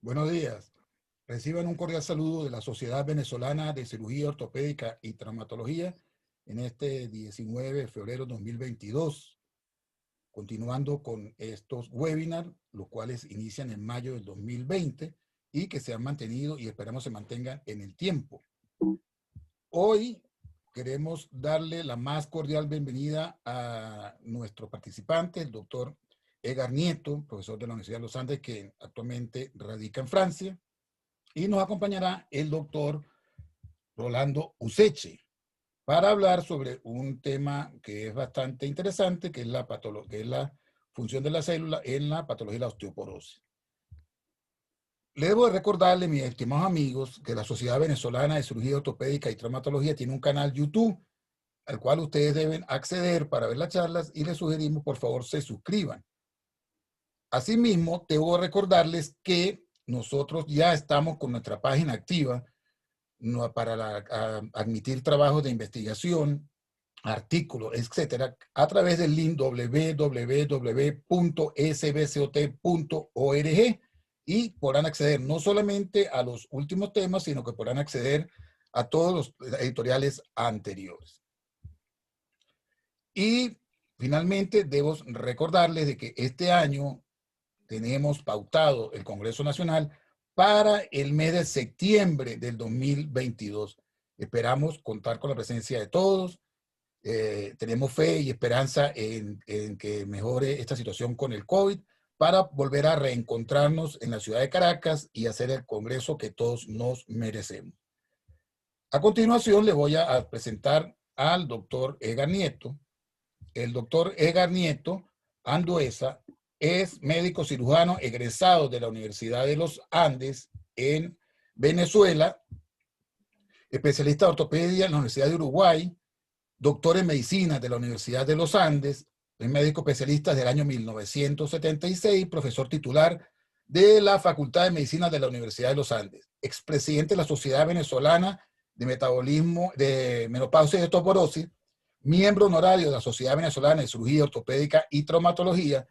Buenos días. Reciban un cordial saludo de la Sociedad Venezolana de Cirugía Ortopédica y Traumatología en este 19 de febrero de 2022, continuando con estos webinars, los cuales inician en mayo del 2020 y que se han mantenido y esperamos se mantengan en el tiempo. Hoy queremos darle la más cordial bienvenida a nuestro participante, el doctor Edgar Nieto, profesor de la Universidad de los Andes, que actualmente radica en Francia. Y nos acompañará el doctor Rolando Useche para hablar sobre un tema que es bastante interesante, que es la función de la célula en la patología de la osteoporosis. Le debo recordarle, mis estimados amigos, que la Sociedad Venezolana de Cirugía Ortopédica y Traumatología tiene un canal YouTube al cual ustedes deben acceder para ver las charlas y les sugerimos, por favor, se suscriban. Asimismo, debo recordarles que nosotros ya estamos con nuestra página activa para admitir trabajos de investigación, artículos, etcétera, a través del link www.sbcot.org y podrán acceder no solamente a los últimos temas, sino que podrán acceder a todos los editoriales anteriores. Y finalmente, debo recordarles de que este año tenemos pautado el Congreso Nacional para el mes de septiembre del 2022. Esperamos contar con la presencia de todos. Tenemos fe y esperanza en que mejore esta situación con el COVID para volver a reencontrarnos en la ciudad de Caracas y hacer el congreso que todos nos merecemos. A continuación, le voy a presentar al doctor Edgar Nieto. El doctor Edgar Nieto Anduesa es médico cirujano egresado de la Universidad de los Andes en Venezuela, especialista de ortopedia en la Universidad de Uruguay, doctor en medicina de la Universidad de los Andes, es médico especialista desde el año 1976, profesor titular de la Facultad de Medicina de la Universidad de los Andes, expresidente de la Sociedad Venezolana de Metabolismo, de Menopausia y Osteoporosis, miembro honorario de la Sociedad Venezolana de Cirugía Ortopédica y Traumatología,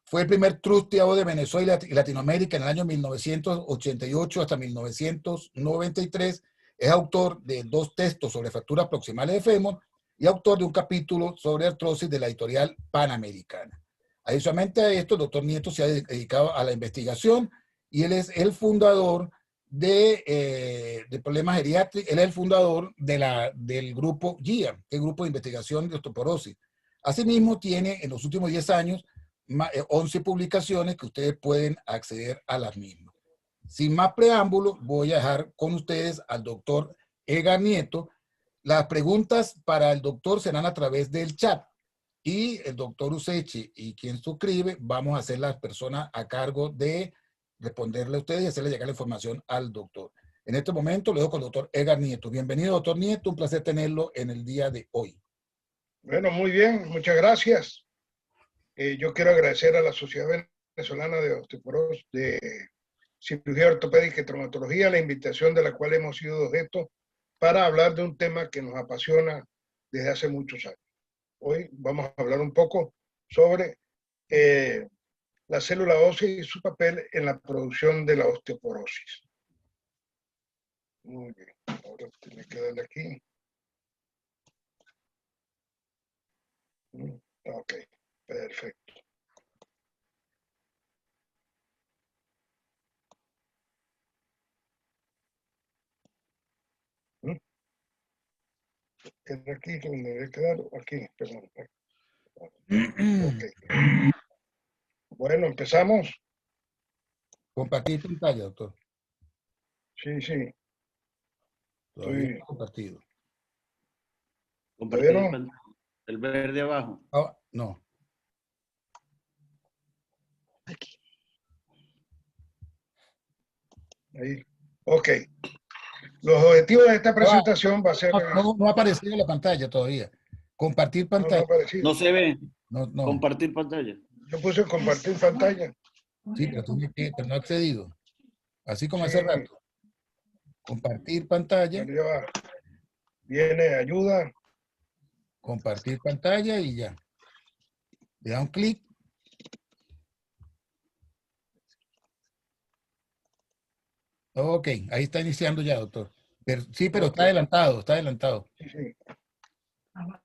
fue el primer trusteado de Venezuela y Latinoamérica en el año 1988 hasta 1993, es autor de 2 textos sobre fracturas proximales de fémur y autor de un capítulo sobre artrosis de la editorial Panamericana. Adicionalmente a esto, el doctor Nieto se ha dedicado a la investigación y él es el fundador de problemas geriátricos, él es el fundador del grupo GIA, el Grupo de Investigación de Osteoporosis. Asimismo, tiene en los últimos 10 años 11 publicaciones que ustedes pueden acceder a las mismas. Sin más preámbulos, voy a dejar con ustedes al doctor Edgar Nieto. Las preguntas para el doctor serán a través del chat y el doctor Useche y quien suscribe, vamos a ser las personas a cargo de responderle a ustedes y hacerle llegar la información al doctor. En este momento le dejo con el doctor Edgar Nieto. Bienvenido, doctor Nieto, un placer tenerlo en el día de hoy. Bueno, muy bien, muchas gracias. Yo quiero agradecer a la Sociedad Venezolana de Osteoporosis, de Cirugía Ortopédica y Traumatología la invitación de la cual hemos sido objeto para hablar de un tema que nos apasiona desde hace muchos años. Hoy vamos a hablar un poco sobre la célula ósea y su papel en la producción de la osteoporosis. Muy bien, ahora tiene que darle aquí. Ok, perfecto. Aquí, que me debe quedar aquí, perdón. Ok. Bueno, empezamos. Compartir pantalla, doctor. Sí, sí. Todavía no compartido. Compartir ¿Todavía no? el verde abajo. Ah, no. Aquí. Ahí. Ok. Los objetivos de esta presentación va a ser... No ha aparecido la pantalla todavía. Compartir pantalla. No ha aparecido. No se ve. No. Compartir pantalla. Yo puse compartir pantalla. Sí, pero no ha accedido. Así como Sí. hace rato. Compartir pantalla. Bueno, ya va. Viene ayuda. Compartir pantalla y ya. Le da un clic. Ok, ahí está iniciando ya, doctor. Sí, pero Ok, está adelantado, está adelantado. sí, sí. Bueno,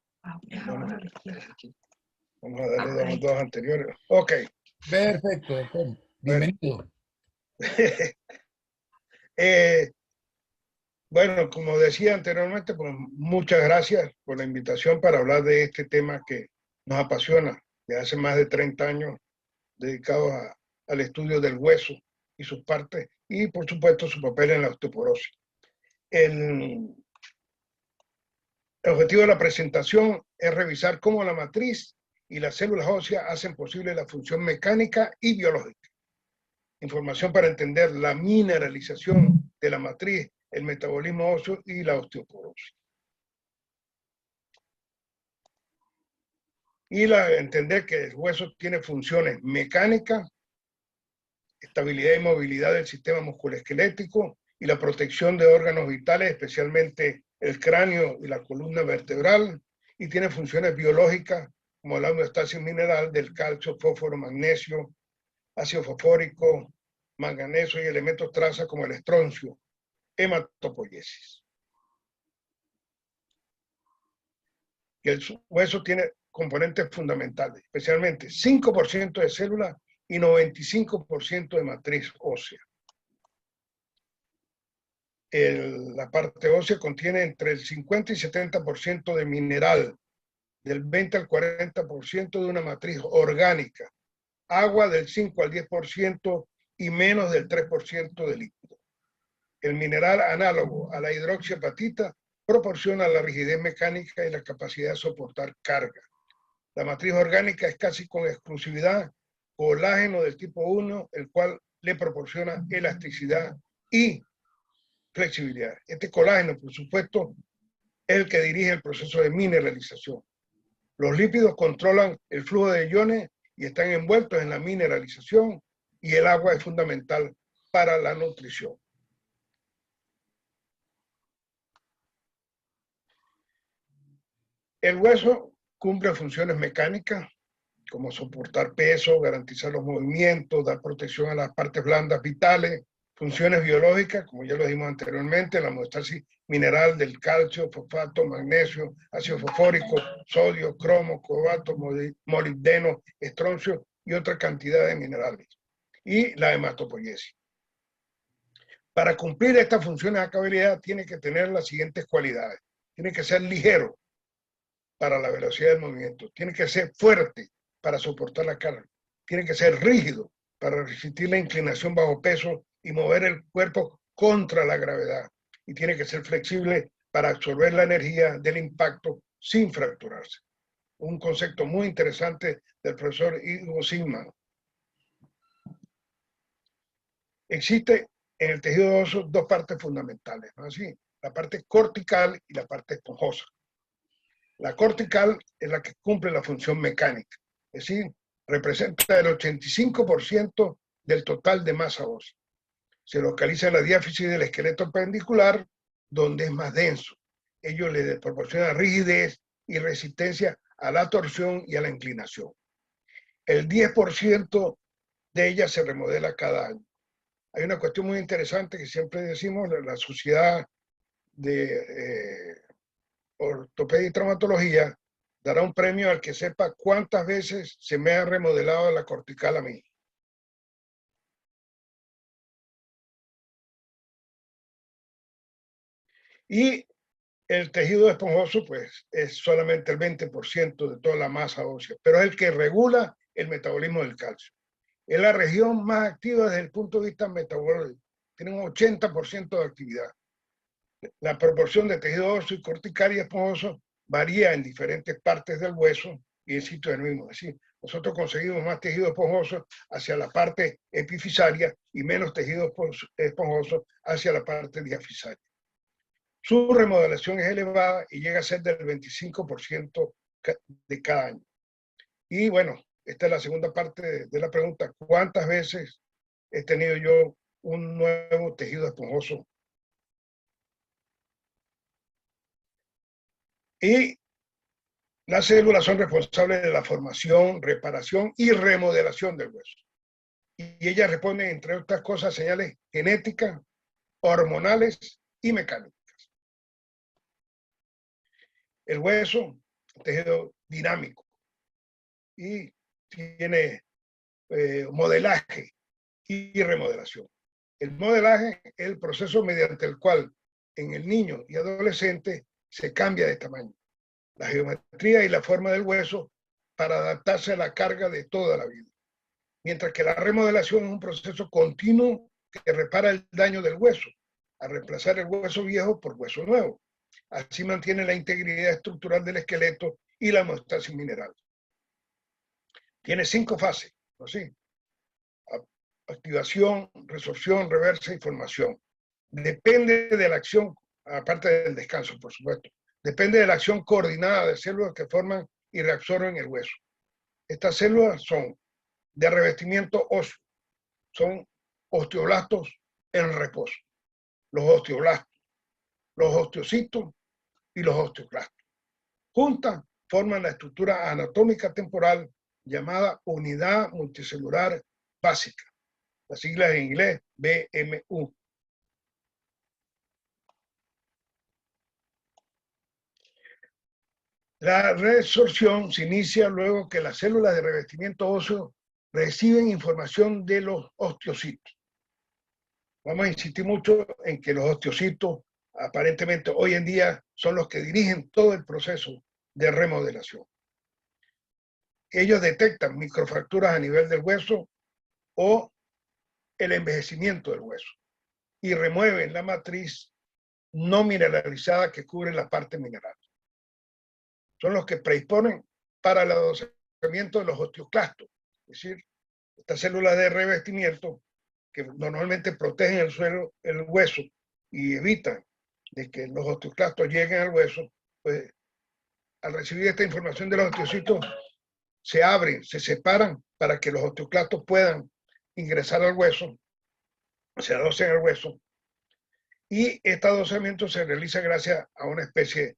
Vamos a darle los dos anteriores. Ok, Perfecto, doctor. bueno. Bienvenido. Eh, bueno, como decía anteriormente, pues muchas gracias por la invitación para hablar de este tema que nos apasiona de hace más de 30 años, dedicados al estudio del hueso y sus partes, y por supuesto su papel en la osteoporosis. El objetivo de la presentación es revisar cómo la matriz y las células óseas hacen posible la función mecánica y biológica. Información para entender la mineralización de la matriz, el metabolismo óseo y la osteoporosis. Y entender que el hueso tiene funciones mecánicas, estabilidad y movilidad del sistema musculoesquelético y la protección de órganos vitales, especialmente el cráneo y la columna vertebral, y tiene funciones biológicas como la homeostasis mineral del calcio, fósforo, magnesio, ácido fosfórico, manganeso y elementos traza como el estroncio, hematopoiesis. Y el hueso tiene componentes fundamentales, especialmente 5% de células y 95% de matriz ósea. La parte ósea contiene entre el 50 y 70% de mineral, del 20 al 40% de una matriz orgánica, agua del 5 al 10% y menos del 3% de líquido. El mineral análogo a la hidroxiapatita proporciona la rigidez mecánica y la capacidad de soportar carga. La matriz orgánica es casi con exclusividad colágeno del tipo 1, el cual le proporciona elasticidad y flexibilidad. Este colágeno, por supuesto, es el que dirige el proceso de mineralización. Los lípidos controlan el flujo de iones y están envueltos en la mineralización, y el agua es fundamental para la nutrición. El hueso cumple funciones mecánicas, como soportar peso, garantizar los movimientos, dar protección a las partes blandas vitales, funciones biológicas, como ya lo dijimos anteriormente, la homeostasis mineral del calcio, fosfato, magnesio, ácido fosfórico, sodio, cromo, cobalto, molibdeno, estroncio y otra cantidad de minerales. Y la hematopoiesis. Para cumplir estas funciones a cabalidad tiene que tener las siguientes cualidades. Tiene que ser ligero para la velocidad del movimiento. Tiene que ser fuerte para soportar la carga. Tiene que ser rígido para resistir la inclinación bajo peso y mover el cuerpo contra la gravedad. Y tiene que ser flexible para absorber la energía del impacto sin fracturarse. Un concepto muy interesante del profesor Ivo Sigman. Existe en el tejido óseo dos partes fundamentales, ¿no? Así, la parte cortical y la parte esponjosa. La cortical es la que cumple la función mecánica, es decir, representa el 85% del total de masa ósea. Se localiza en la diáfisis del esqueleto pendicular, donde es más denso. Ello le proporciona rigidez y resistencia a la torsión y a la inclinación. El 10% de ella se remodela cada año. Hay una cuestión muy interesante que siempre decimos, la Sociedad de Ortopedia y Traumatología dará un premio al que sepa cuántas veces se me ha remodelado la cortical a mí. Y el tejido esponjoso, pues, es solamente el 20% de toda la masa ósea, pero es el que regula el metabolismo del calcio. Es la región más activa desde el punto de vista metabólico. Tiene un 80% de actividad. La proporción de tejido óseo y cortical y esponjoso varía en diferentes partes del hueso y en sitio del mismo. Es decir, nosotros conseguimos más tejido esponjoso hacia la parte epifisaria y menos tejido esponjoso hacia la parte diafisaria. Su remodelación es elevada y llega a ser del 25% de cada año. Y bueno, esta es la segunda parte de la pregunta. ¿Cuántas veces he tenido yo un nuevo tejido esponjoso? Y las células son responsables de la formación, reparación y remodelación del hueso. Y ellas responden, entre otras cosas, señales genéticas, hormonales y mecánicas. El hueso es un tejido dinámico y tiene modelaje y remodelación. El modelaje es el proceso mediante el cual en el niño y adolescente se cambia de tamaño, la geometría y la forma del hueso para adaptarse a la carga de toda la vida. Mientras que la remodelación es un proceso continuo que repara el daño del hueso, al reemplazar el hueso viejo por hueso nuevo. Así mantiene la integridad estructural del esqueleto y la homeostasis mineral. Tiene 5 fases, ¿sí? Activación, resorción, reversa y formación. Depende de la acción, aparte del descanso, por supuesto, depende de la acción coordinada de células que forman y reabsorben el hueso. Estas células son de revestimiento óseo, son osteoblastos en reposo. Los osteoblastos, los osteocitos y los osteoclastos. Juntas forman la estructura anatómica temporal llamada unidad multicelular básica. Las siglas en inglés BMU. La resorción se inicia luego que las células de revestimiento óseo reciben información de los osteocitos. Vamos a insistir mucho en que los osteocitos aparentemente hoy en día son los que dirigen todo el proceso de remodelación. Ellos detectan microfracturas a nivel del hueso o el envejecimiento del hueso y remueven la matriz no mineralizada que cubre la parte mineral. Son los que predisponen para el adosamiento de los osteoclastos, es decir, estas células de revestimiento que normalmente protegen el hueso y evitan de que los osteoclastos lleguen al hueso, pues al recibir esta información de los osteocitos se abren, se separan para que los osteoclastos puedan ingresar al hueso, se adosen al hueso, y este adosamiento se realiza gracias a una especie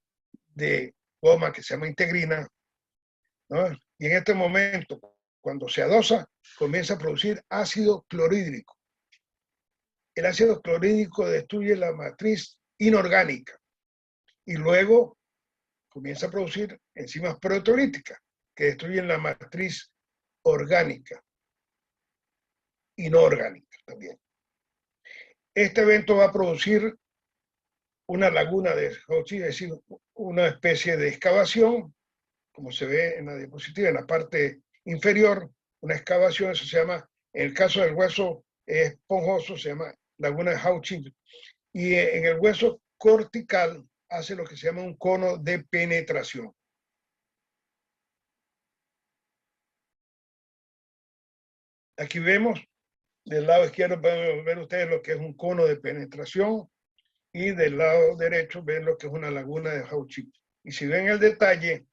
de goma que se llama integrina, ¿no? Y en este momento, cuando se adosa, comienza a producir ácido clorhídrico. El ácido clorhídrico destruye la matriz inorgánica y luego comienza a producir enzimas proteolíticas que destruyen la matriz orgánica y no orgánica también. Este evento va a producir una laguna de Hodgkin, es decir, una especie de excavación, como se ve en la diapositiva, en la parte inferior, una excavación, eso se llama, en el caso del hueso esponjoso, se llama laguna de Hodgkin, y en el hueso cortical hace lo que se llama un cono de penetración. Aquí vemos, del lado izquierdo pueden ver ustedes lo que es un cono de penetración y del lado derecho ven lo que es una laguna de Hodgkin. Y si ven el detalle,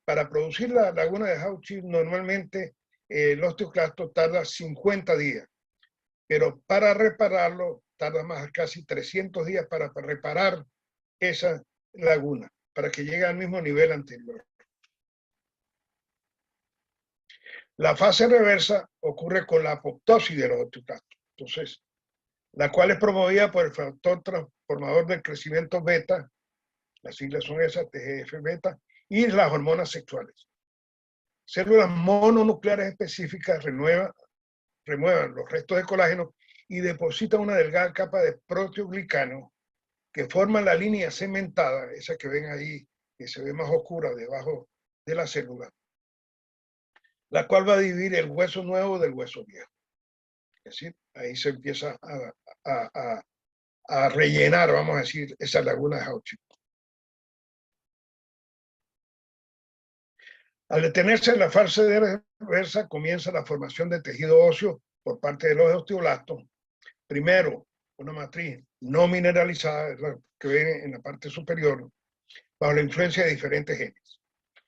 para producir la laguna de Hodgkin normalmente el osteoclasto tarda 50 días, pero para repararlo tarda más, casi 300 días para reparar esa laguna, para que llegue al mismo nivel anterior. La fase reversa ocurre con la apoptosis de los osteoclastos, entonces, la cual es promovida por el factor transformador del crecimiento beta, las siglas son esas, TGF-beta, y las hormonas sexuales. Células mononucleares específicas remuevan los restos de colágeno y depositan una delgada capa de proteoglicano que forma la línea cementada, esa que ven ahí, que se ve más oscura debajo de la célula, la cual va a dividir el hueso nuevo del hueso viejo. Es decir, ahí se empieza a rellenar, vamos a decir, esa laguna de Hodgkin. Al detenerse en la fase reversa, comienza la formación de tejido óseo por parte de los osteoblastos. Primero, una matriz no mineralizada, la que ven en la parte superior, bajo la influencia de diferentes genes.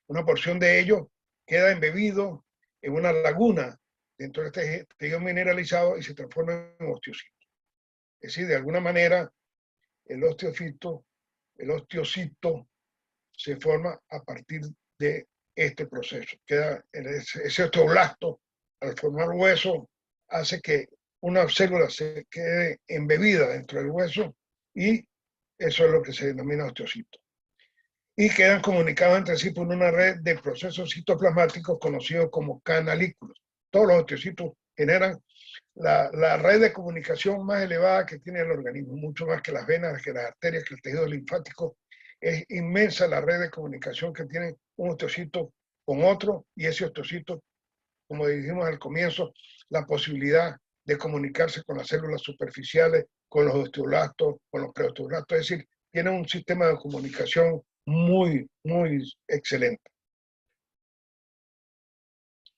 Una porción de ello queda embebido en una laguna dentro de este tejido mineralizado y se transforma en osteocito. Es decir, de alguna manera, el osteocito se forma a partir de este proceso. Queda ese osteoblasto, al formar hueso, hace que una célula se quede embebida dentro del hueso y eso es lo que se denomina osteocito. Y quedan comunicados entre sí por una red de procesos citoplasmáticos conocidos como canalículos. Todos los osteocitos generan la red de comunicación más elevada que tiene el organismo, mucho más que las venas, que las arterias, que el tejido linfático. Es inmensa la red de comunicación que tiene un osteocito con otro, y ese osteocito, como dijimos al comienzo, la posibilidad de comunicarse con las células superficiales, con los osteoblastos, con los preosteoblastos, es decir, tiene un sistema de comunicación muy, muy excelente.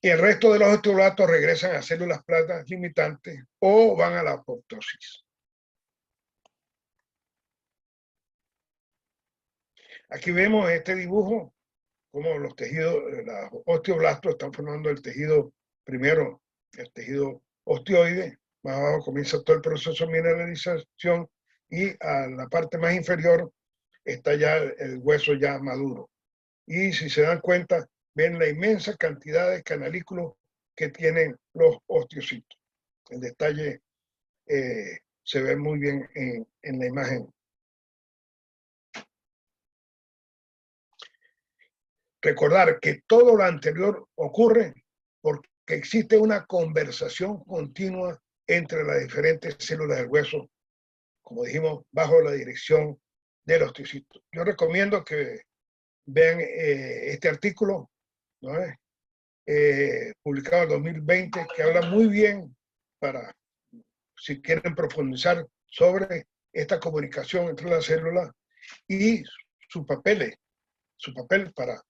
Y el resto de los osteoblastos regresan a células planas limitantes o van a la apoptosis. Aquí vemos este dibujo, como los tejidos, los osteoblastos están formando el tejido, primero el tejido osteoide, más abajo comienza todo el proceso de mineralización y a la parte más inferior está ya el hueso ya maduro. Y si se dan cuenta, ven la inmensa cantidad de canalículos que tienen los osteocitos. El detalle se ve muy bien en la imagen. Recordar que todo lo anterior ocurre porque existe una conversación continua entre las diferentes células del hueso, como dijimos, bajo la dirección del osteocito. Yo recomiendo que vean este artículo, ¿no? Publicado en 2020, que habla muy bien para, si quieren profundizar sobre esta comunicación entre las células y su papel para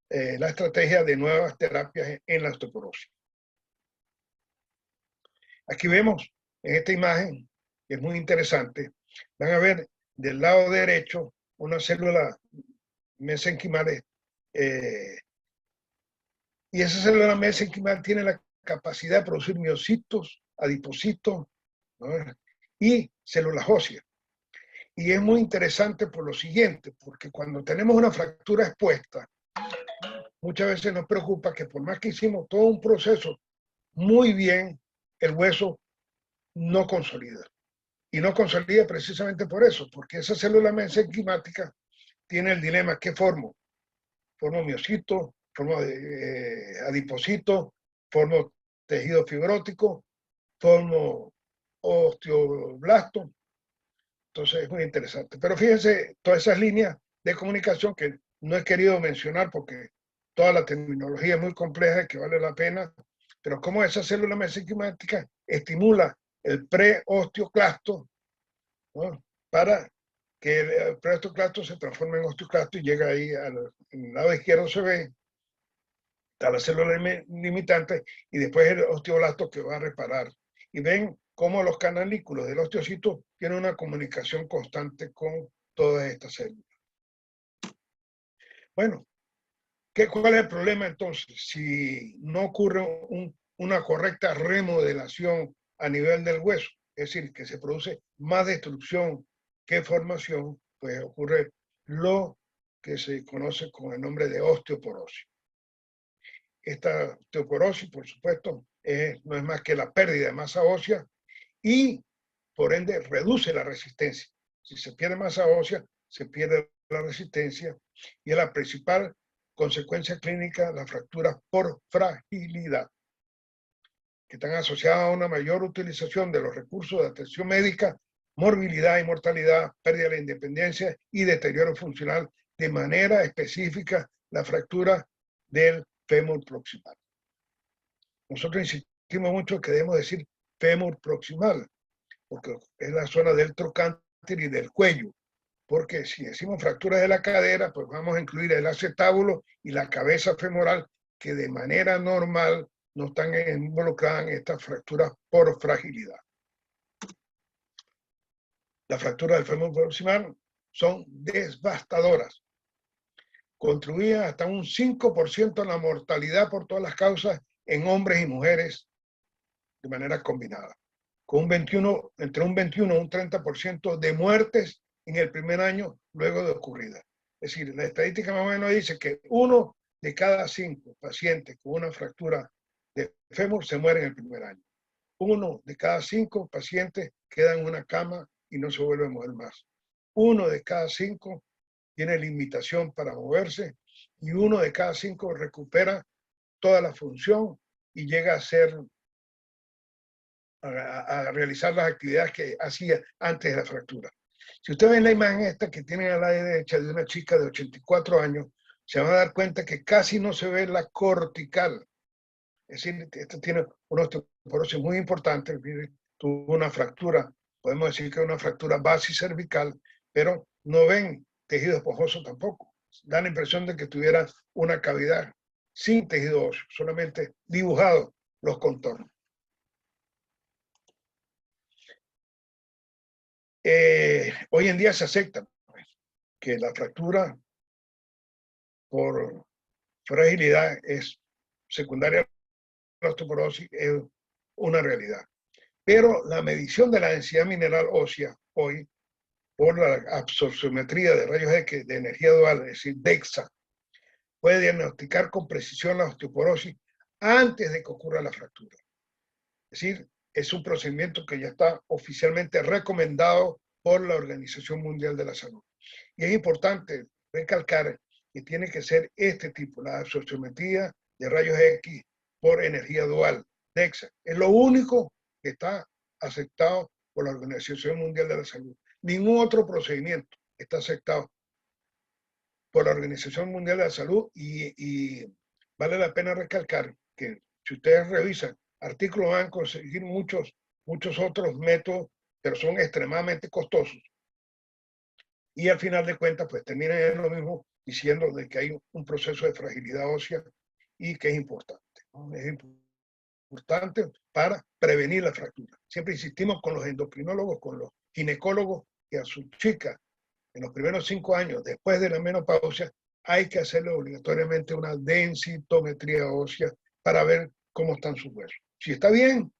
la estrategia de nuevas terapias en la osteoporosis. Aquí vemos en esta imagen, que es muy interesante, van a ver del lado derecho una célula mesenquimal, y esa célula mesenquimal tiene la capacidad de producir miocitos, adipocitos, ¿no? Y células óseas. Y es muy interesante por lo siguiente, porque cuando tenemos una fractura expuesta, muchas veces nos preocupa que por más que hicimos todo un proceso muy bien, el hueso no consolida. Y no consolida precisamente por eso, porque esa célula mesenquimática tiene el dilema: ¿qué formo? ¿Formo miocito? ¿Formo adipocito? ¿Formo tejido fibrótico? ¿Formo osteoblasto? Entonces es muy interesante. Pero fíjense, todas esas líneas de comunicación que no he querido mencionar porque toda la terminología es muy compleja y que vale la pena, pero cómo esa célula mesenquimática estimula el preosteoclasto, ¿no? Para que el preosteoclasto se transforme en osteoclasto y llega ahí en el lado izquierdo se ve, está la célula limitante y después el osteoblasto que va a reparar. Y ven cómo los canalículos del osteocito tienen una comunicación constante con todas estas células. Bueno, ¿cuál es el problema entonces? Si no ocurre una correcta remodelación a nivel del hueso, es decir, que se produce más destrucción que formación, pues ocurre lo que se conoce con el nombre de osteoporosis. Esta osteoporosis, por supuesto, no es más que la pérdida de masa ósea y, por ende, reduce la resistencia. Si se pierde masa ósea, se pierde la resistencia y es la principal consecuencia clínica, las fracturas por fragilidad, que están asociadas a una mayor utilización de los recursos de atención médica, morbilidad y mortalidad, pérdida de la independencia y deterioro funcional, de manera específica la fractura del fémur proximal. Nosotros insistimos mucho que debemos decir fémur proximal, porque es la zona del trocánter y del cuello, porque si decimos fracturas de la cadera, pues vamos a incluir el acetábulo y la cabeza femoral, que de manera normal no están involucradas en estas fracturas por fragilidad. Las fracturas del fémur proximal son devastadoras. Contribuyen hasta un 5% en la mortalidad por todas las causas en hombres y mujeres de manera combinada, con entre un 21 y un 30% de muertes en el primer año luego de ocurrida. Es decir, la estadística más o menos dice que 1 de cada 5 pacientes con una fractura de fémur se muere en el primer año. 1 de cada 5 pacientes queda en una cama y no se vuelve a mover más. 1 de cada 5 tiene limitación para moverse y 1 de cada 5 recupera toda la función y llega a realizar las actividades que hacía antes de la fractura. Si ustedes ven la imagen esta que tienen a la derecha de una chica de 84 años, se van a dar cuenta que casi no se ve la cortical. Es decir, esto tiene una osteoporosis muy importante, tuvo una fractura, podemos decir que es una fractura basicervical, pero no ven tejido esponjoso tampoco. Da la impresión de que tuviera una cavidad sin tejido óseo, solamente dibujado los contornos. Hoy en día se acepta que la fractura por fragilidad es secundaria a la osteoporosis, es una realidad. Pero la medición de la densidad mineral ósea hoy, por la absorciometría de rayos X de energía dual, es decir, DEXA, puede diagnosticar con precisión la osteoporosis antes de que ocurra la fractura. Es decir, es un procedimiento que ya está oficialmente recomendado por la Organización Mundial de la Salud. Y es importante recalcar que tiene que ser este tipo, la absorciometría de rayos X por energía dual, DEXA. Es lo único que está aceptado por la Organización Mundial de la Salud. Ningún otro procedimiento está aceptado por la Organización Mundial de la Salud y vale la pena recalcar que si ustedes revisan artículos van a conseguir muchos otros métodos, pero son extremadamente costosos. Y al final de cuentas, pues terminan en lo mismo diciendo de que hay un proceso de fragilidad ósea y que es importante, ¿no? Es importante para prevenir la fractura. Siempre insistimos con los endocrinólogos, con los ginecólogos, que a su chica en los primeros 5 años después de la menopausia hay que hacerle obligatoriamente una densitometría ósea para ver cómo están sus huesos. Si está bien,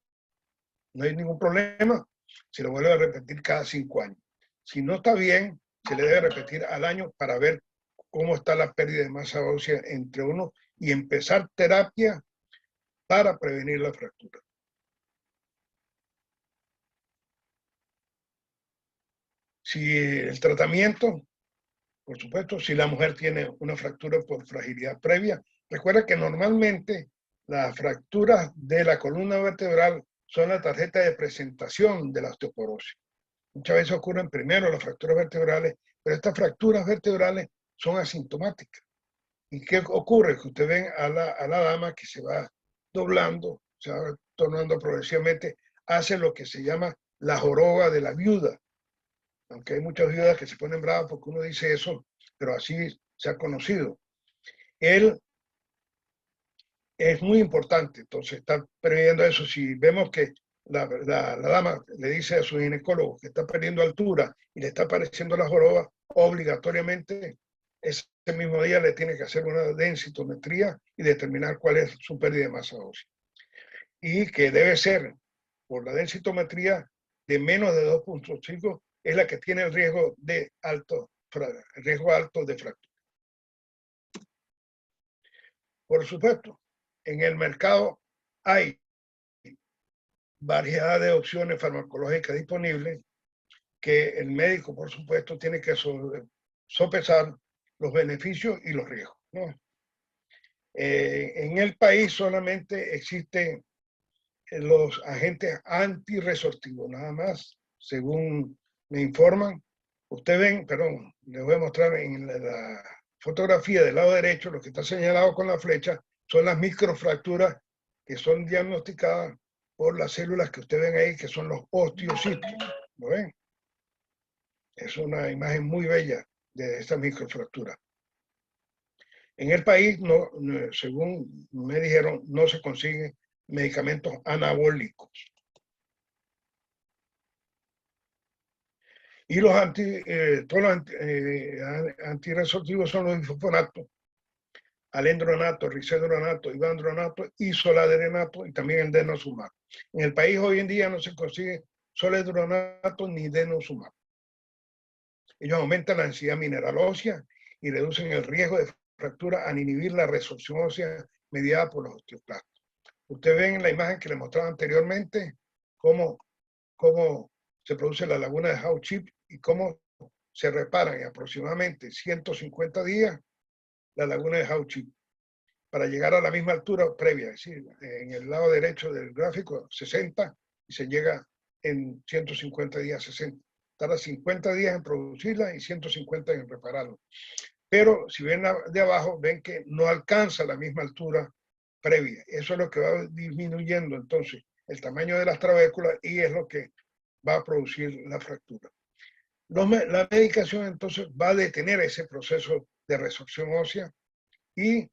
no hay ningún problema, se lo vuelve a repetir cada 5 años. Si no está bien, se le debe repetir al año para ver cómo está la pérdida de masa ósea entre uno y empezar terapia para prevenir la fractura. Si el tratamiento, por supuesto, si la mujer tiene una fractura por fragilidad previa, recuerda que normalmente las fracturas de la columna vertebral son la tarjeta de presentación de la osteoporosis. Muchas veces ocurren primero las fracturas vertebrales, pero estas fracturas vertebrales son asintomáticas. ¿Y qué ocurre? Que usted ven a la dama que se va doblando, se va tornando progresivamente, hace lo que se llama la joroba de la viuda. Aunque hay muchas viudas que se ponen bravas porque uno dice eso, pero así se ha conocido. Él es muy importante, entonces está previendo eso. Si vemos que la dama le dice a su ginecólogo que está perdiendo altura y le está apareciendo la joroba, obligatoriamente ese mismo día le tiene que hacer una densitometría y determinar cuál es su pérdida de masa ósea. Y que debe ser, por la densitometría, de menos de 2.5, es la que tiene el riesgo alto de fractura. Por supuesto, en el mercado hay variedad de opciones farmacológicas disponibles que el médico, por supuesto, tiene que sopesar los beneficios y los riesgos, ¿no? En el país solamente existen los agentes antirresortivos, nada más, según me informan. Ustedes ven, perdón, les voy a mostrar en la fotografía del lado derecho, lo que está señalado con la flecha, son las microfracturas que son diagnosticadas por las células que ustedes ven ahí, que son los osteocitos. ¿Lo ven? Es una imagen muy bella de esta microfractura. En el país, no, según me dijeron, no se consiguen medicamentos anabólicos. Y los todos los antirresortivos son los ifosfonatos, alendronato, risedronato, ivandronato, isoladerenato y también el denosumab. En el país hoy en día no se consigue soledronato ni denosumab. Ellos aumentan la densidad mineral ósea y reducen el riesgo de fractura al inhibir la resorción ósea mediada por los osteoclastos. Ustedes ven en la imagen que les mostraba anteriormente cómo se produce la laguna de Hauchip y cómo se reparan en aproximadamente 150 días la laguna de Hauchip para llegar a la misma altura previa, es decir, en el lado derecho del gráfico 60 y se llega en 150 días 60. Tarda 50 días en producirla y 150 en repararla. Pero si ven de abajo, ven que no alcanza la misma altura previa. Eso es lo que va disminuyendo entonces el tamaño de las trabéculas y es lo que va a producir la fractura. La medicación entonces va a detener ese proceso de resorción ósea y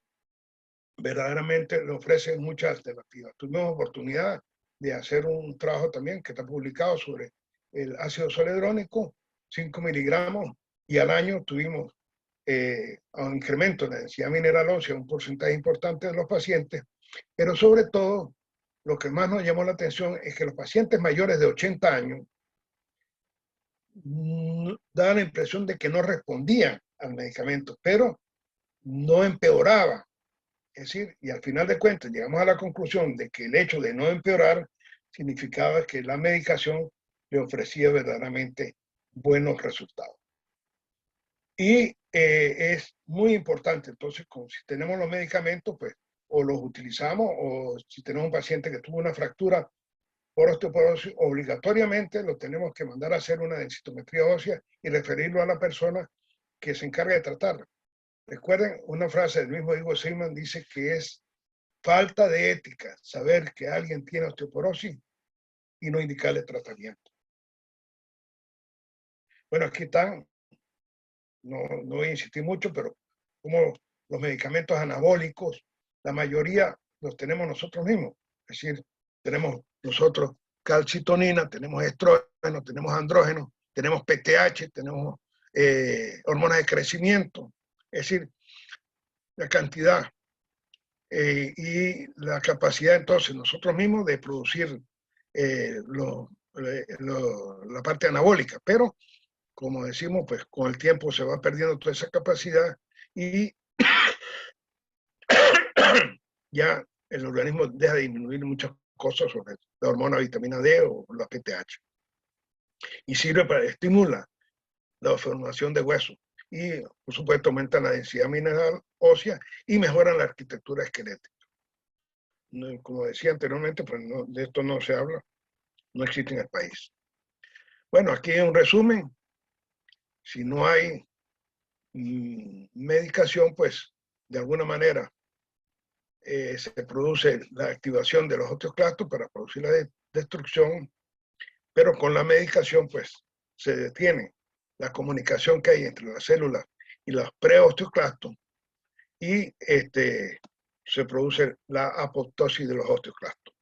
verdaderamente le ofrece muchas alternativas. Tuvimos oportunidad de hacer un trabajo también que está publicado sobre el ácido zoledrónico, 5 miligramos, y al año tuvimos un incremento en la densidad mineral ósea, un porcentaje importante de los pacientes, pero sobre todo lo que más nos llamó la atención es que los pacientes mayores de 80 años daban la impresión de que no respondían al medicamento, pero no empeoraba. Es decir, y al final de cuentas llegamos a la conclusión de que el hecho de no empeorar significaba que la medicación le ofrecía verdaderamente buenos resultados. Y es muy importante, entonces, si tenemos los medicamentos, pues o los utilizamos, o si tenemos un paciente que tuvo una fractura por osteoporosis, obligatoriamente lo tenemos que mandar a hacer una densitometría ósea y referirlo a la persona que se encarga de tratarla. Recuerden, una frase del mismo Igor Seyman dice que es falta de ética saber que alguien tiene osteoporosis y no indicarle tratamiento. Bueno, aquí están, no voy a insistir mucho, pero como los medicamentos anabólicos, la mayoría los tenemos nosotros mismos. Es decir, tenemos nosotros calcitonina, tenemos estrógeno, tenemos andrógeno, tenemos PTH, tenemos hormonas de crecimiento. Es decir, la cantidad y la capacidad entonces nosotros mismos de producir la parte anabólica, pero como decimos, pues con el tiempo se va perdiendo toda esa capacidad y ya el organismo deja de disminuir muchas cosas sobre la hormona vitamina D o la PTH. Y sirve para estimular la formación de huesos y, por supuesto, aumenta la densidad mineral ósea y mejora la arquitectura esquelética. Como decía anteriormente, pues no, de esto no se habla, no existe en el país. Bueno, aquí en un resumen, si no hay medicación, pues de alguna manera se produce la activación de los osteoclastos para producir la destrucción, pero con la medicación pues se detiene la comunicación que hay entre las células y los preosteoclastos y se produce la apoptosis de los osteoclastos.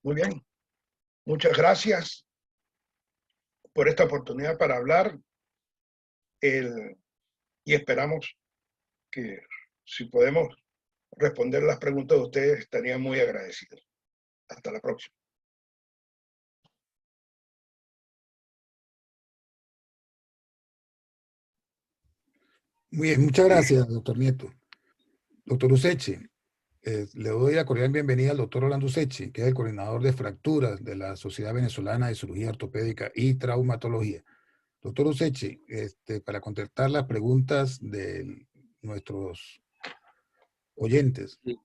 Muy bien, muchas gracias por esta oportunidad para hablar y esperamos que si podemos responder las preguntas de ustedes estarían muy agradecidos. Hasta la próxima. Muy bien, muchas gracias, doctor Nieto. Doctor Usechi, le doy la cordial bienvenida al doctor Orlando Usechi, que es el coordinador de fracturas de la Sociedad Venezolana de Cirugía Ortopédica y Traumatología. Doctor Usechi, para contestar las preguntas de nuestros oyentes. Sí.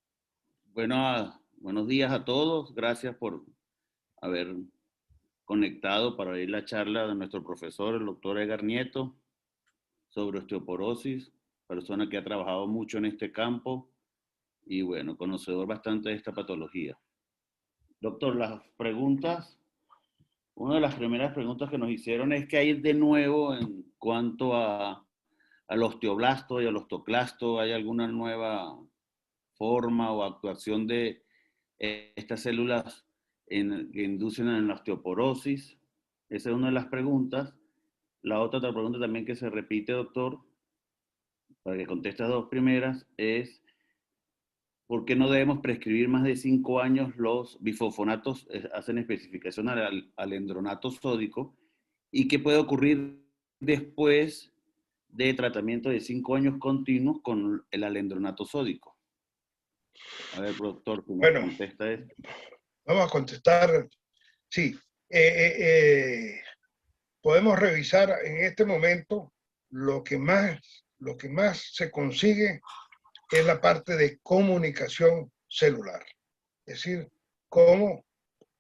Bueno, buenos días a todos. Gracias por haber conectado para oír la charla de nuestro profesor, el doctor Edgar Nieto, sobre osteoporosis, persona que ha trabajado mucho en este campo y, bueno, conocedor bastante de esta patología. Doctor, las preguntas, una de las primeras preguntas que nos hicieron es qué hay de nuevo en cuanto al osteoblasto y al osteoclasto. ¿Hay alguna nueva forma o actuación de estas células que inducen en la osteoporosis? Esa es una de las preguntas. La otra pregunta también que se repite, doctor, para que conteste las dos primeras, es ¿por qué no debemos prescribir más de 5 años los bifosfonatos? Hacen especificación al alendronato sódico. ¿Y qué puede ocurrir después de tratamiento de 5 años continuos con el alendronato sódico? A ver, doctor, ¿cómo Bueno, contesta esto? vamos a contestar Sí, podemos revisar en este momento lo que más se consigue es la parte de comunicación celular. Es decir, cómo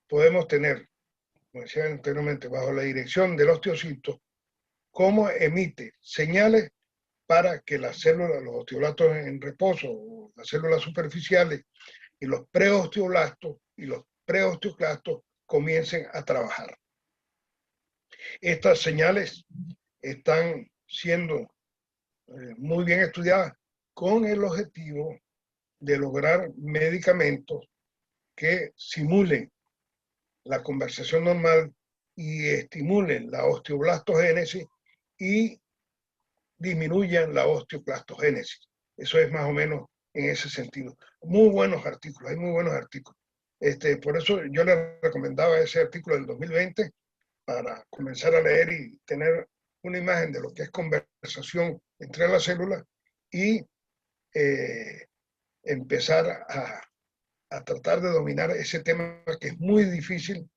podemos tener, como decía anteriormente, bajo la dirección del osteocito, cómo emite señales para que las células, los osteoblastos en reposo, las células superficiales y los preosteoblastos y los preosteoclastos comiencen a trabajar. Estas señales están siendo muy bien estudiadas con el objetivo de lograr medicamentos que simulen la conversación normal y estimulen la osteoblastogénesis y disminuyan la osteoclastogénesis. Eso es más o menos en ese sentido. Muy buenos artículos, hay muy buenos artículos. Por eso yo les recomendaba ese artículo del 2020 para comenzar a leer y tener una imagen de lo que es conversación entre las células y empezar a tratar de dominar ese tema que es muy difícil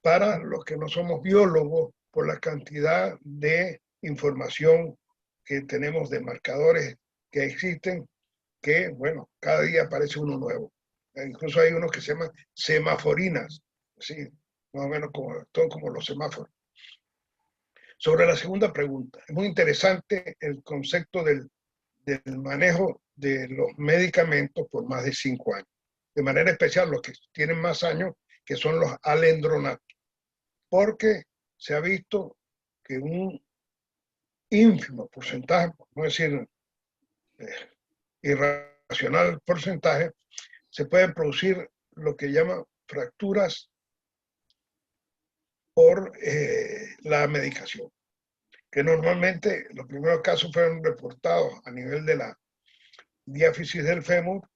para los que no somos biólogos por la cantidad de información que tenemos de marcadores que existen, que, bueno, cada día aparece uno nuevo. Incluso hay unos que se llaman semaforinas, ¿sí? Más o menos como los semáforos. Sobre la segunda pregunta, es muy interesante el concepto del manejo de los medicamentos por más de 5 años. De manera especial los que tienen más años, que son los alendronatos. Porque se ha visto que un ínfimo porcentaje, por no decir irracional porcentaje, se pueden producir lo que llaman fracturas por la medicación, que normalmente los primeros casos fueron reportados a nivel de la diáfisis del fémur.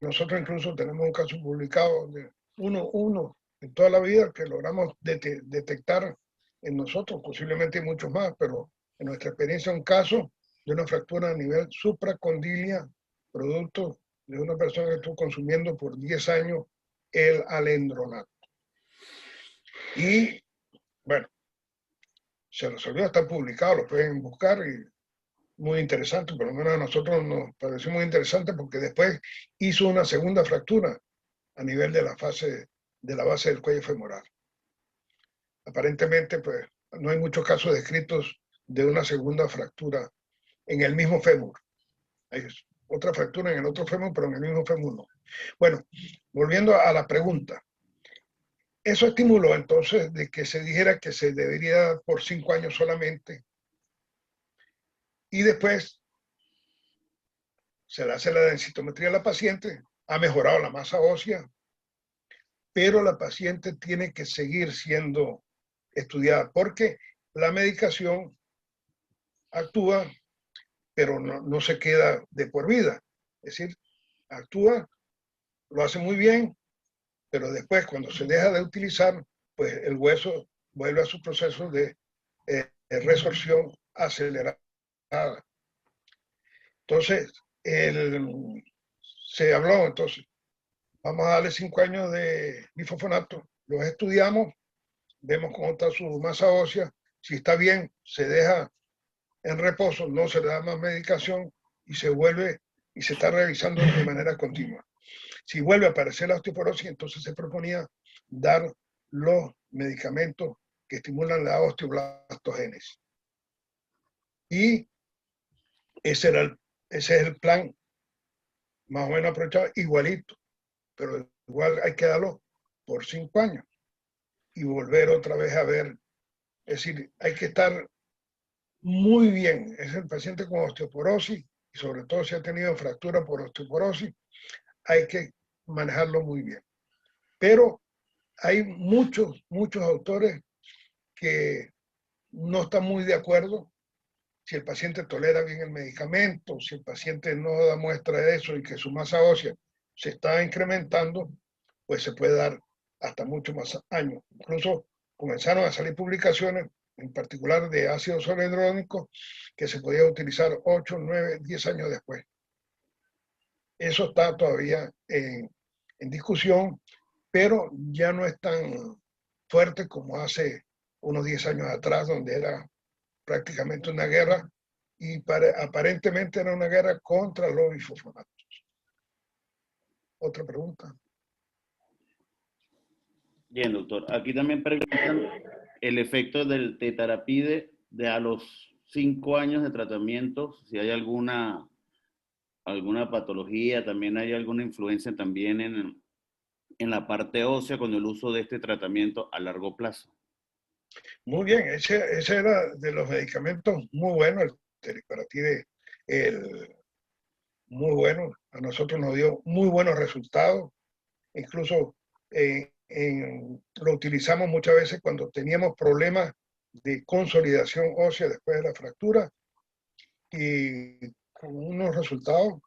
Nosotros incluso tenemos un caso publicado de uno en toda la vida que logramos detectar en nosotros, posiblemente hay muchos más, pero en nuestra experiencia un caso de una fractura a nivel supracondilia, producto de una persona que estuvo consumiendo por 10 años el alendronato. Y bueno, se resolvió, está publicado, lo pueden buscar y muy interesante, por lo menos a nosotros nos pareció muy interesante porque después hizo una segunda fractura a nivel de la base del cuello femoral. Aparentemente, pues, no hay muchos casos descritos de una segunda fractura en el mismo fémur. Hay otra fractura en el otro fémur, pero en el mismo fémur no. Bueno, volviendo a la pregunta. Eso estimuló entonces de que se dijera que se debería dar por 5 años solamente y después se le hace la densitometría a la paciente, ha mejorado la masa ósea, pero la paciente tiene que seguir siendo estudiada porque la medicación actúa, pero no se queda de por vida. Es decir, actúa, lo hace muy bien, pero después cuando se deja de utilizar, pues el hueso vuelve a su proceso de resorción acelerada. Entonces, se habló, entonces, vamos a darle 5 años de bifosfonato, los estudiamos, vemos cómo está su masa ósea, si está bien, se deja en reposo, no se le da más medicación y se vuelve y se está revisando de manera continua. Si vuelve a aparecer la osteoporosis, entonces se proponía dar los medicamentos que estimulan la osteoblastogénesis. Y ese es el plan más o menos aprovechado, igualito, pero igual hay que darlo por 5 años y volver otra vez a ver. Es decir, hay que estar muy bien. Es el paciente con osteoporosis y sobre todo si ha tenido fractura por osteoporosis, hay que manejarlo muy bien. Pero hay muchos autores que no están muy de acuerdo si el paciente tolera bien el medicamento, si el paciente no da muestra de eso y que su masa ósea se está incrementando, pues se puede dar hasta mucho más años. Incluso comenzaron a salir publicaciones, en particular de ácido zoledrónico, que se podía utilizar 8, 9, 10 años después. Eso está todavía en discusión pero ya no es tan fuerte como hace unos 10 años atrás, donde era prácticamente una guerra y aparentemente era una guerra contra los bifosfonatos. Otra pregunta. Bien, doctor. Aquí también preguntan el efecto del tetarapide de a los 5 años de tratamiento, si hay alguna patología, también hay alguna influencia también en la parte ósea con el uso de este tratamiento a largo plazo. Muy bien, ese era de los medicamentos muy bueno, el teriparatide, muy bueno. A nosotros nos dio muy buenos resultados. Incluso lo utilizamos muchas veces cuando teníamos problemas de consolidación ósea después de la fractura y con unos resultados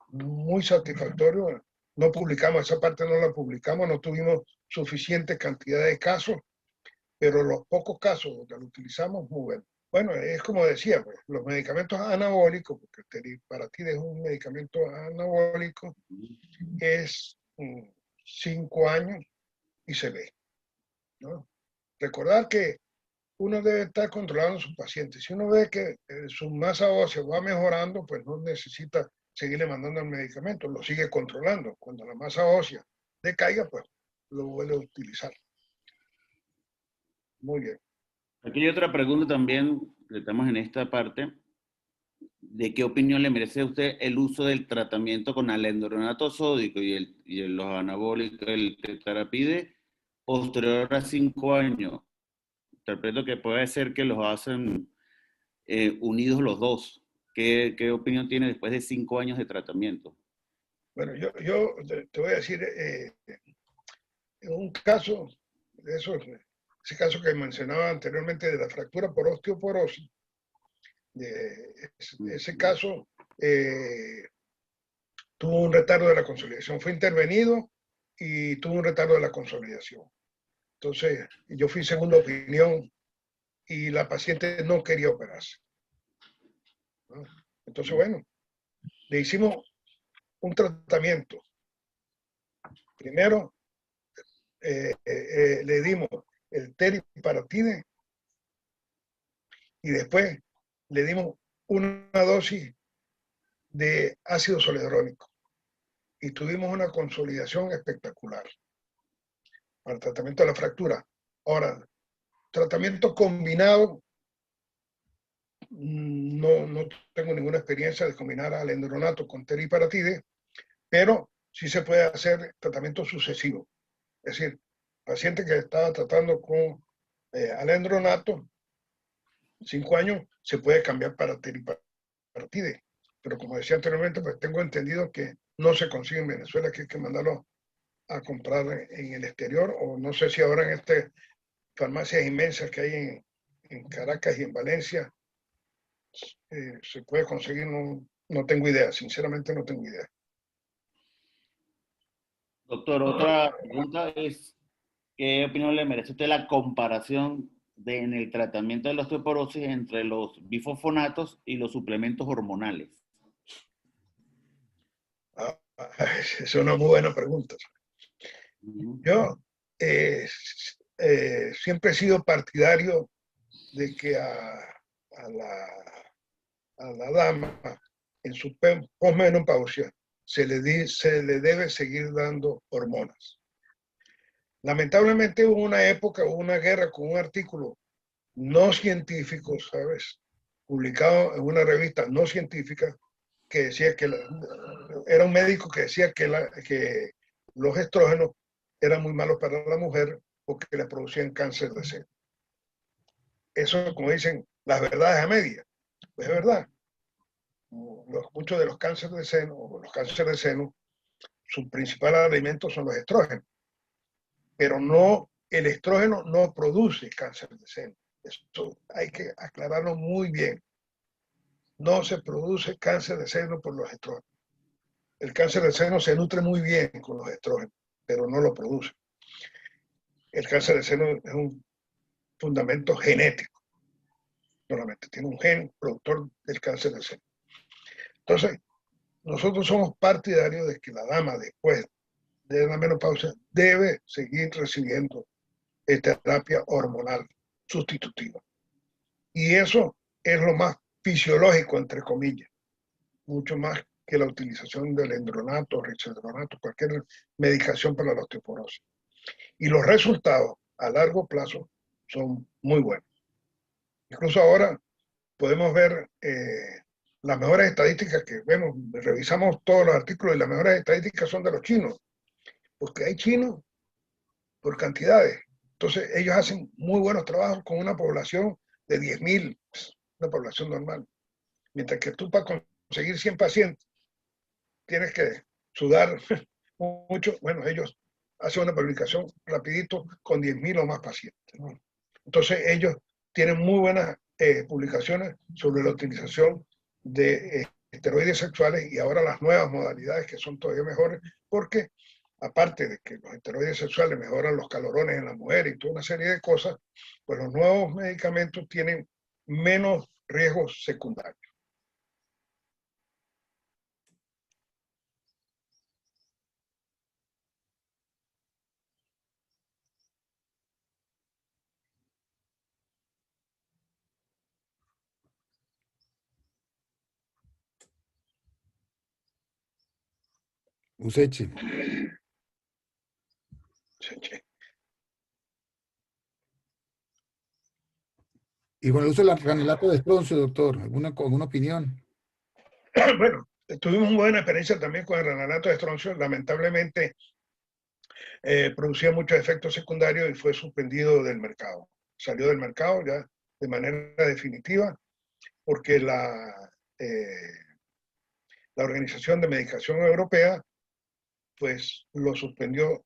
muy satisfactorios. No publicamos, esa parte no la publicamos, no tuvimos suficiente cantidad de casos, pero los pocos casos donde lo utilizamos, muy bueno. Bueno, es como decía, pues, los medicamentos anabólicos, porque el teriparatide es un medicamento anabólico, es 5 años y se ve, ¿no? Recordar que uno debe estar controlando a su paciente. Si uno ve que su masa ósea va mejorando, pues no necesita seguirle mandando el medicamento, lo sigue controlando. Cuando la masa ósea decaiga, pues lo vuelve a utilizar. Muy bien. Aquí hay otra pregunta también, estamos en esta parte, ¿de qué opinión le merece a usted el uso del tratamiento con alendronato sódico y los anabólicos, el tetarapide, posterior a 5 años? Interpreto que puede ser que los hacen unidos los dos. ¿Qué opinión tiene después de 5 años de tratamiento? Bueno, yo te voy a decir, en un caso, ese caso que mencionaba anteriormente de la fractura por osteoporosis, ese caso tuvo un retardo de la consolidación, fue intervenido y tuvo un retardo de la consolidación. Entonces, yo fui segunda opinión y la paciente no quería operarse, ¿no? Entonces, bueno, le hicimos un tratamiento. Primero, le dimos el teriparatide y después le dimos una dosis de ácido zoledrónico y tuvimos una consolidación espectacular para el tratamiento de la fractura. Ahora, tratamiento combinado, no tengo ninguna experiencia de combinar alendronato con teriparatide, pero sí se puede hacer tratamiento sucesivo. Es decir, paciente que estaba tratando con alendronato, 5 años, se puede cambiar para teriparatide. Pero como decía anteriormente, pues tengo entendido que no se consigue en Venezuela, que hay que mandarlo a comprar en el exterior, o no sé si ahora en estas farmacias inmensas que hay en Caracas y en Valencia, se puede conseguir, no tengo idea, sinceramente no tengo idea. Doctor, otra pregunta es, ¿qué opinión le merece a usted la comparación en el tratamiento de la osteoporosis entre los bifosfonatos y los suplementos hormonales? Es una muy buena pregunta. Yo siempre he sido partidario de que a la dama en su posmenopausia se le debe seguir dando hormonas. Lamentablemente hubo una época, hubo una guerra con un artículo no científico, ¿sabes? Publicado en una revista no científica que decía que era un médico que decía que los estrógenos eran muy malos para la mujer porque le producían cáncer de seno. Eso, como dicen, las verdades a medias. Pues es verdad. Muchos de los cánceres de seno, o los cánceres de seno, su principal alimento son los estrógenos. Pero no, el estrógeno no produce cáncer de seno. Eso hay que aclararlo muy bien. No se produce cáncer de seno por los estrógenos. El cáncer de seno se nutre muy bien con los estrógenos, pero no lo produce. El cáncer de seno es un fundamento genético. Solamente tiene un gen productor del cáncer de seno. Entonces, nosotros somos partidarios de que la dama, después de la menopausia debe seguir recibiendo terapia hormonal sustitutiva. Y eso es lo más fisiológico, entre comillas, mucho más que la utilización del endronato, risedronato, cualquier medicación para la osteoporosis. Y los resultados a largo plazo son muy buenos. Incluso ahora podemos ver las mejores estadísticas que vemos, revisamos todos los artículos y las mejores estadísticas son de los chinos, porque hay chinos por cantidades. Entonces ellos hacen muy buenos trabajos con una población de 10.000, una población normal. Mientras que tú para conseguir 100 pacientes tienes que sudar mucho. Bueno, ellos hacen una publicación rapidito con 10.000 o más pacientes, ¿no? Entonces ellos tienen muy buenas publicaciones sobre la utilización de esteroides sexuales y ahora las nuevas modalidades que son todavía mejores, porque aparte de que los esteroides sexuales mejoran los calorones en la mujer y toda una serie de cosas, pues los nuevos medicamentos tienen menos riesgos secundarios. Useche. Y con el uso del granulato de estroncio, doctor, ¿alguna opinión? Bueno, tuvimos una buena experiencia también con el granulato de estroncio. Lamentablemente producía muchos efectos secundarios y fue suspendido del mercado. Salió del mercado ya de manera definitiva porque la Organización de Medicación Europea pues lo suspendió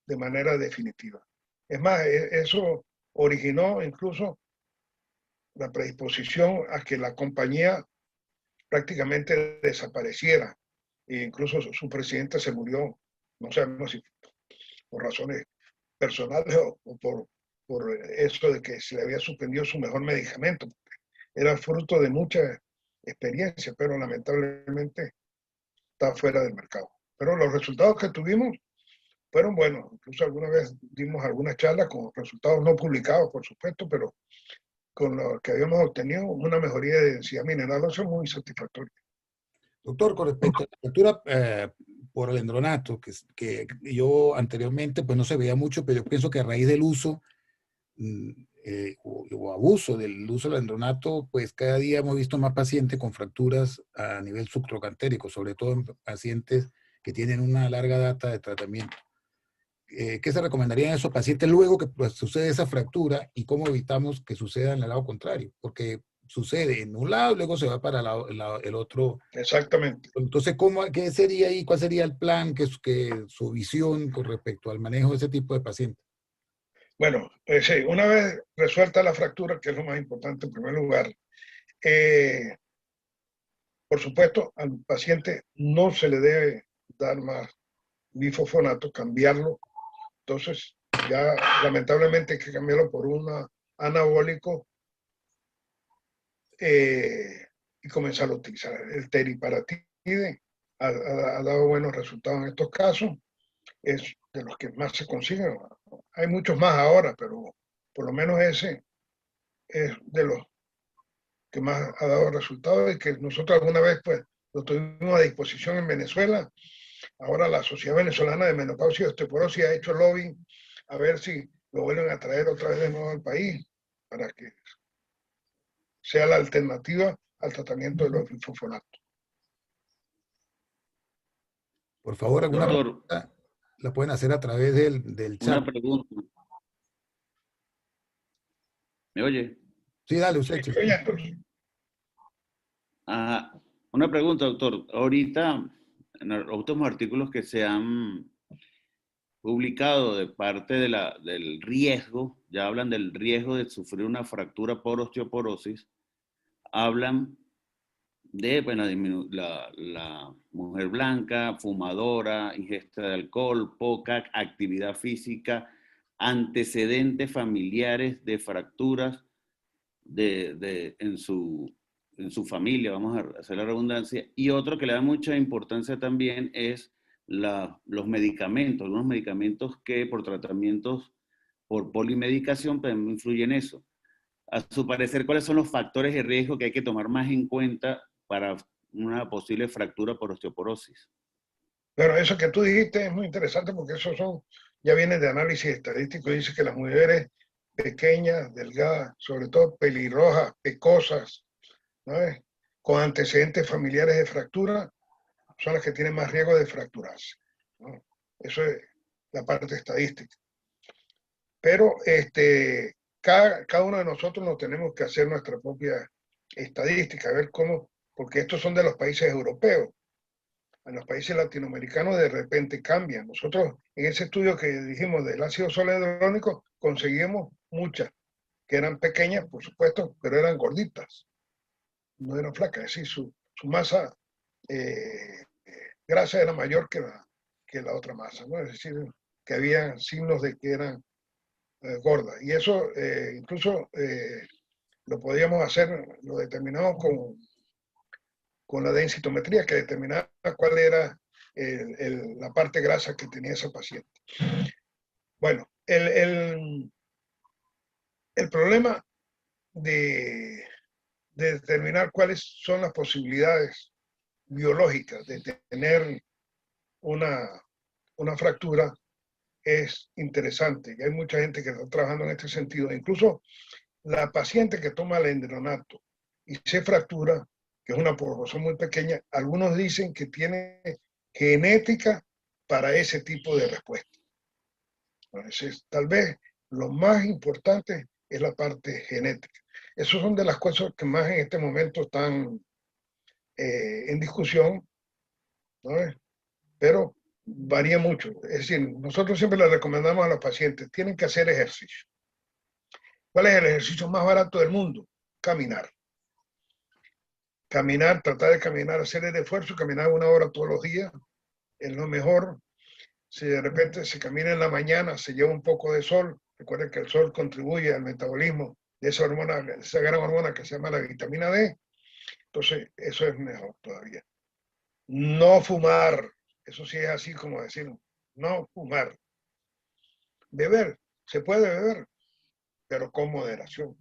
de manera definitiva. Es más, eso originó incluso la predisposición a que la compañía prácticamente desapareciera. E incluso su presidente se murió, no sabemos si por razones personales o por eso de que se le había suspendido su mejor medicamento. Era fruto de mucha experiencia, pero lamentablemente está fuera del mercado. Pero los resultados que tuvimos fueron buenos. Incluso alguna vez dimos algunas charlas con resultados no publicados, por supuesto, pero con lo que habíamos obtenido una mejoría de densidad mineral ósea muy satisfactoria. Doctor, con respecto a la fractura por el endronato, que yo anteriormente pues no se veía mucho, pero yo pienso que a raíz del uso o abuso del uso del endronato, pues cada día hemos visto más pacientes con fracturas a nivel subtrocantérico, sobre todo en pacientes que tienen una larga data de tratamiento. ¿Qué se recomendaría a esos pacientes luego que pues, sucede esa fractura y cómo evitamos que suceda en el lado contrario? Porque sucede en un lado y luego se va para el otro. Exactamente. Entonces, ¿qué sería ahí? ¿Cuál sería el plan, que su visión con respecto al manejo de ese tipo de pacientes? Bueno, sí, una vez resuelta la fractura, que es lo más importante en primer lugar, por supuesto, al paciente no se le debe dar más bifosfonato, cambiarlo. Entonces, ya lamentablemente hay que cambiarlo por un anabólico y comenzar a utilizar el teriparatide. Ha dado buenos resultados en estos casos. Es de los que más se consiguen. Hay muchos más ahora, pero por lo menos ese es de los que más ha dado resultados y que nosotros alguna vez pues lo tuvimos a disposición en Venezuela. Ahora la Sociedad Venezolana de Menopausia y Osteoporosis ha hecho lobbying a ver si lo vuelven a traer otra vez de nuevo al país para que sea la alternativa al tratamiento de los bifosfonatos. Por favor, alguna pregunta la pueden hacer a través del chat. Una pregunta. ¿Me oye? Sí, dale, usted. Sí, oye, entonces. Una pregunta, doctor. Ahorita, en los últimos artículos que se han publicado de parte del riesgo, ya hablan del riesgo de sufrir una fractura por osteoporosis, hablan de bueno, la mujer blanca, fumadora, ingesta de alcohol, poca actividad física, antecedentes familiares de fracturas en su familia, vamos a hacer la redundancia, y otro que le da mucha importancia también es los medicamentos, algunos medicamentos que por tratamientos por polimedicación también influyen en eso. A su parecer, ¿cuáles son los factores de riesgo que hay que tomar más en cuenta para una posible fractura por osteoporosis? Pero eso que tú dijiste es muy interesante porque ya viene de análisis estadístico y dice que las mujeres pequeñas, delgadas, sobre todo pelirrojas, pecosas, ¿no es? Con antecedentes familiares de fractura, son las que tienen más riesgo de fracturarse, ¿no? Eso es la parte estadística. Pero cada uno de nosotros nos tenemos que hacer nuestra propia estadística, a ver cómo, porque estos son de los países europeos. En los países latinoamericanos de repente cambian. Nosotros en ese estudio que dijimos del ácido soledrónico conseguimos muchas, que eran pequeñas, por supuesto, pero eran gorditas, no eran flacas, es decir, su masa grasa era mayor que la otra masa, ¿no? Es decir, que había signos de que eran gordas. Y eso incluso lo podíamos hacer, lo determinamos con la densitometría, que determinaba cuál era la parte grasa que tenía esa paciente. Bueno, el problema de determinar cuáles son las posibilidades biológicas de tener una fractura es interesante. Y hay mucha gente que está trabajando en este sentido. Incluso la paciente que toma el endronato y se fractura, que es una población muy pequeña, algunos dicen que tiene genética para ese tipo de respuesta. Entonces, tal vez lo más importante es la parte genética. Esas son de las cosas que más en este momento están en discusión, ¿no? Pero varía mucho. Es decir, nosotros siempre le recomendamos a los pacientes, tienen que hacer ejercicio. ¿Cuál es el ejercicio más barato del mundo? Caminar. Caminar, tratar de caminar, hacer el esfuerzo, caminar 1 hora todos los días, es lo mejor. Si de repente se camina en la mañana, se lleva un poco de sol, recuerden que el sol contribuye al metabolismo de esa hormona, esa gran hormona que se llama la vitamina D, entonces eso es mejor todavía. No fumar, eso sí es así como decir, no fumar. Beber, se puede beber, pero con moderación.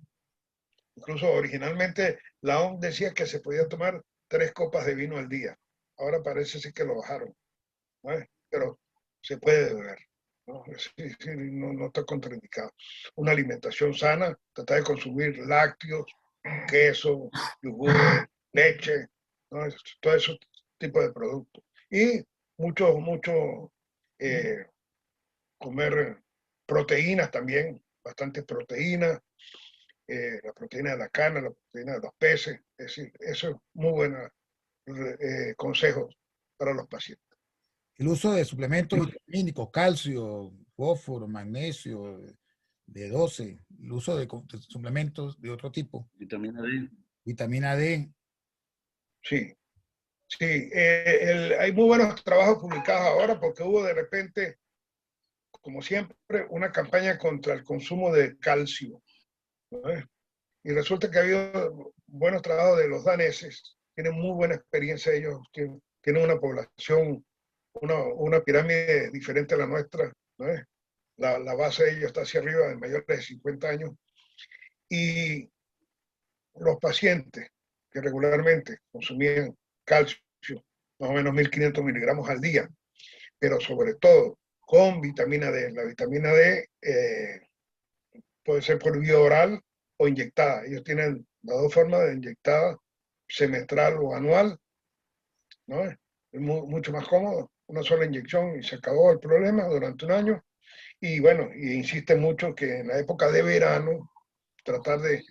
Incluso originalmente la OMS decía que se podía tomar 3 copas de vino al día. Ahora parece ser que lo bajaron, ¿no? Pero se puede beber, ¿no? No está contraindicado. Una alimentación sana, tratar de consumir lácteos, queso, yogur, leche, ¿no? Todo ese tipo de productos. Y mucho comer proteínas también, bastantes proteínas, la proteína de la carne, la proteína de los peces, es decir, eso es muy buenos consejos para los pacientes. El uso de suplementos vitamínicos, calcio, fósforo, magnesio, B12, el uso de suplementos de otro tipo. Vitamina D. Vitamina D. Sí, sí. Hay muy buenos trabajos publicados ahora porque hubo de repente, como siempre, una campaña contra el consumo de calcio, ¿no? Y resulta que ha habido buenos trabajos de los daneses, tienen muy buena experiencia ellos, tienen una población, una pirámide diferente a la nuestra, ¿no? La base de ellos está hacia arriba, de mayores de 50 años, y los pacientes que regularmente consumían calcio, más o menos 1500 miligramos al día, pero sobre todo con vitamina D. La vitamina D puede ser por vía oral o inyectada. Ellos tienen las 2 formas de inyectada, semestral o anual, ¿no? Es mucho más cómodo, una sola inyección y se acabó el problema durante 1 año. Y bueno, y insiste mucho que en la época de verano tratar de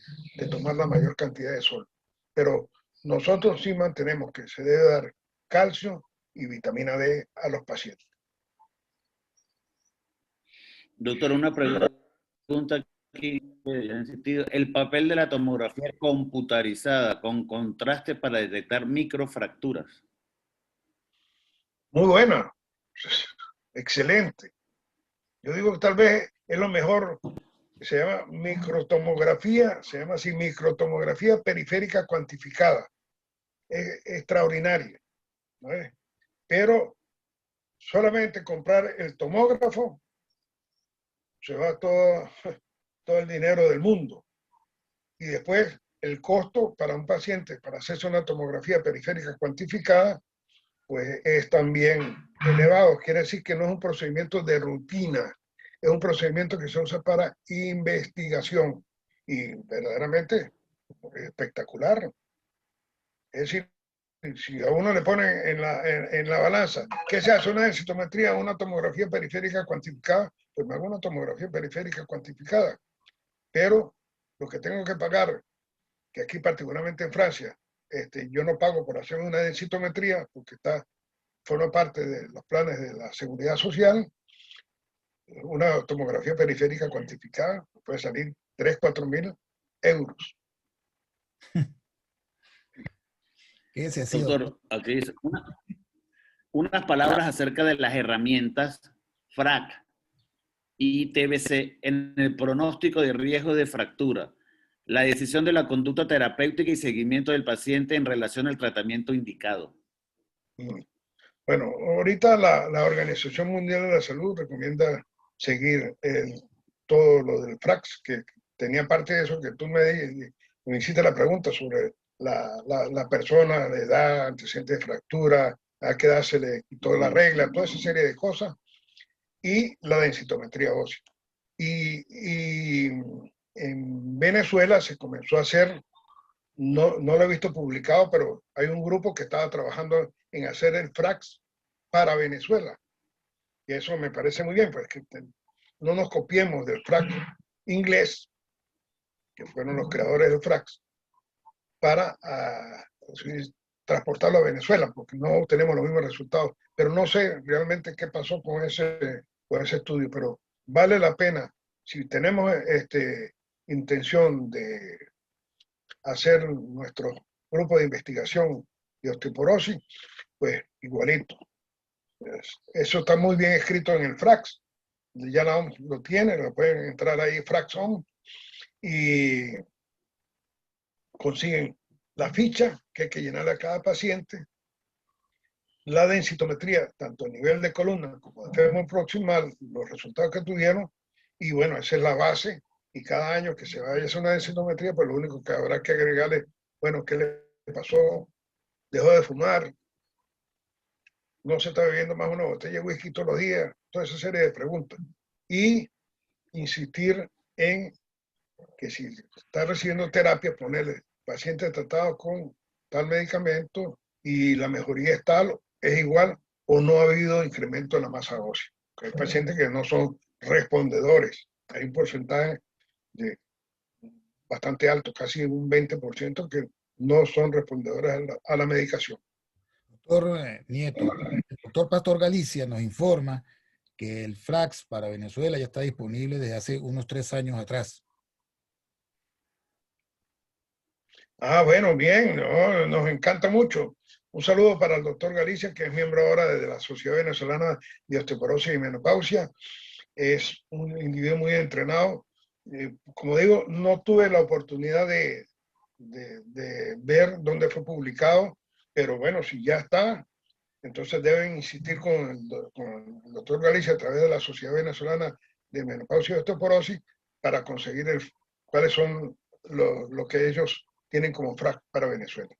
tomar la mayor cantidad de sol. Pero nosotros sí mantenemos que se debe dar calcio y vitamina D a los pacientes. Doctor, una pregunta aquí en el sentido, el papel de la tomografía computarizada con contraste para detectar microfracturas. Muy buena, excelente. Yo digo que tal vez es lo mejor, se llama microtomografía, se llama así microtomografía periférica cuantificada. Es extraordinaria, ¿no? Pero solamente comprar el tomógrafo, se va todo el dinero del mundo. Y después el costo para un paciente para hacerse una tomografía periférica cuantificada, pues es también elevado. Quiere decir que no es un procedimiento de rutina, es un procedimiento que se usa para investigación y verdaderamente espectacular. Es decir, si a uno le ponen en la balanza, ¿qué se hace? ¿Una densitometría o una tomografía periférica cuantificada? Pues me hago una tomografía periférica cuantificada. Pero lo que tengo que pagar, que aquí particularmente en Francia, yo no pago por hacer una densitometría porque forma parte de los planes de la seguridad social, una tomografía periférica cuantificada puede salir 3.000 a 4.000 euros. ¿Qué es así, doctor? Doctor, aquí dice unas palabras acerca de las herramientas FRAC y TBC en el pronóstico de riesgo de fractura, la decisión de la conducta terapéutica y seguimiento del paciente en relación al tratamiento indicado. Bueno, ahorita la Organización Mundial de la Salud recomienda seguir todo lo del FRAX, que tenía parte de eso que tú me hiciste la pregunta sobre la persona, la edad, antecedente de fractura, a qué edad se le quitó la regla, toda esa serie de cosas, y la densitometría ósea. Y en Venezuela se comenzó a hacer, no lo he visto publicado, pero hay un grupo que estaba trabajando en hacer el FRAX para Venezuela. Y eso me parece muy bien, pues que no nos copiemos del FRAX inglés, que fueron los creadores del FRAX, para transportarlo a Venezuela, porque no tenemos los mismos resultados. Pero no sé realmente qué pasó con ese estudio, pero vale la pena, si tenemos intención de hacer nuestro grupo de investigación de osteoporosis, pues igualito. Eso está muy bien escrito en el FRAX. Ya la OMS lo tiene, lo pueden entrar ahí, FRAX-OMS, y consiguen la ficha que hay que llenarle a cada paciente, la densitometría, tanto a nivel de columna como de fémur proximal, los resultados que tuvieron, y bueno, esa es la base, y cada año que se vaya a hacer una densitometría, pues lo único que habrá que agregarle, bueno, ¿qué le pasó? ¿Dejó de fumar? ¿No se está bebiendo más una botella de whisky todos los días? Toda esa serie de preguntas. Y insistir en que si está recibiendo terapia, ponerle paciente tratado con tal medicamento y la mejoría es tal, es igual, o no ha habido incremento en la masa ósea. Hay pacientes que no son respondedores. Hay un porcentaje bastante alto, casi un 20%, que no son respondedores a la medicación. Doctor Nieto, el doctor Pastor Galicia nos informa que el FRAX para Venezuela ya está disponible desde hace unos 3 años atrás. Ah, bueno, bien, ¿no? Nos encanta mucho. Un saludo para el doctor Galicia, que es miembro ahora de la Sociedad Venezolana de Osteoporosis y Menopausia. Es un individuo muy entrenado. Como digo, no tuve la oportunidad de ver dónde fue publicado, pero bueno, si ya está, entonces deben insistir con el doctor Galicia a través de la Sociedad Venezolana de Menopausia y Osteoporosis para conseguir cuáles son lo que ellos tienen como FRAC para Venezuela.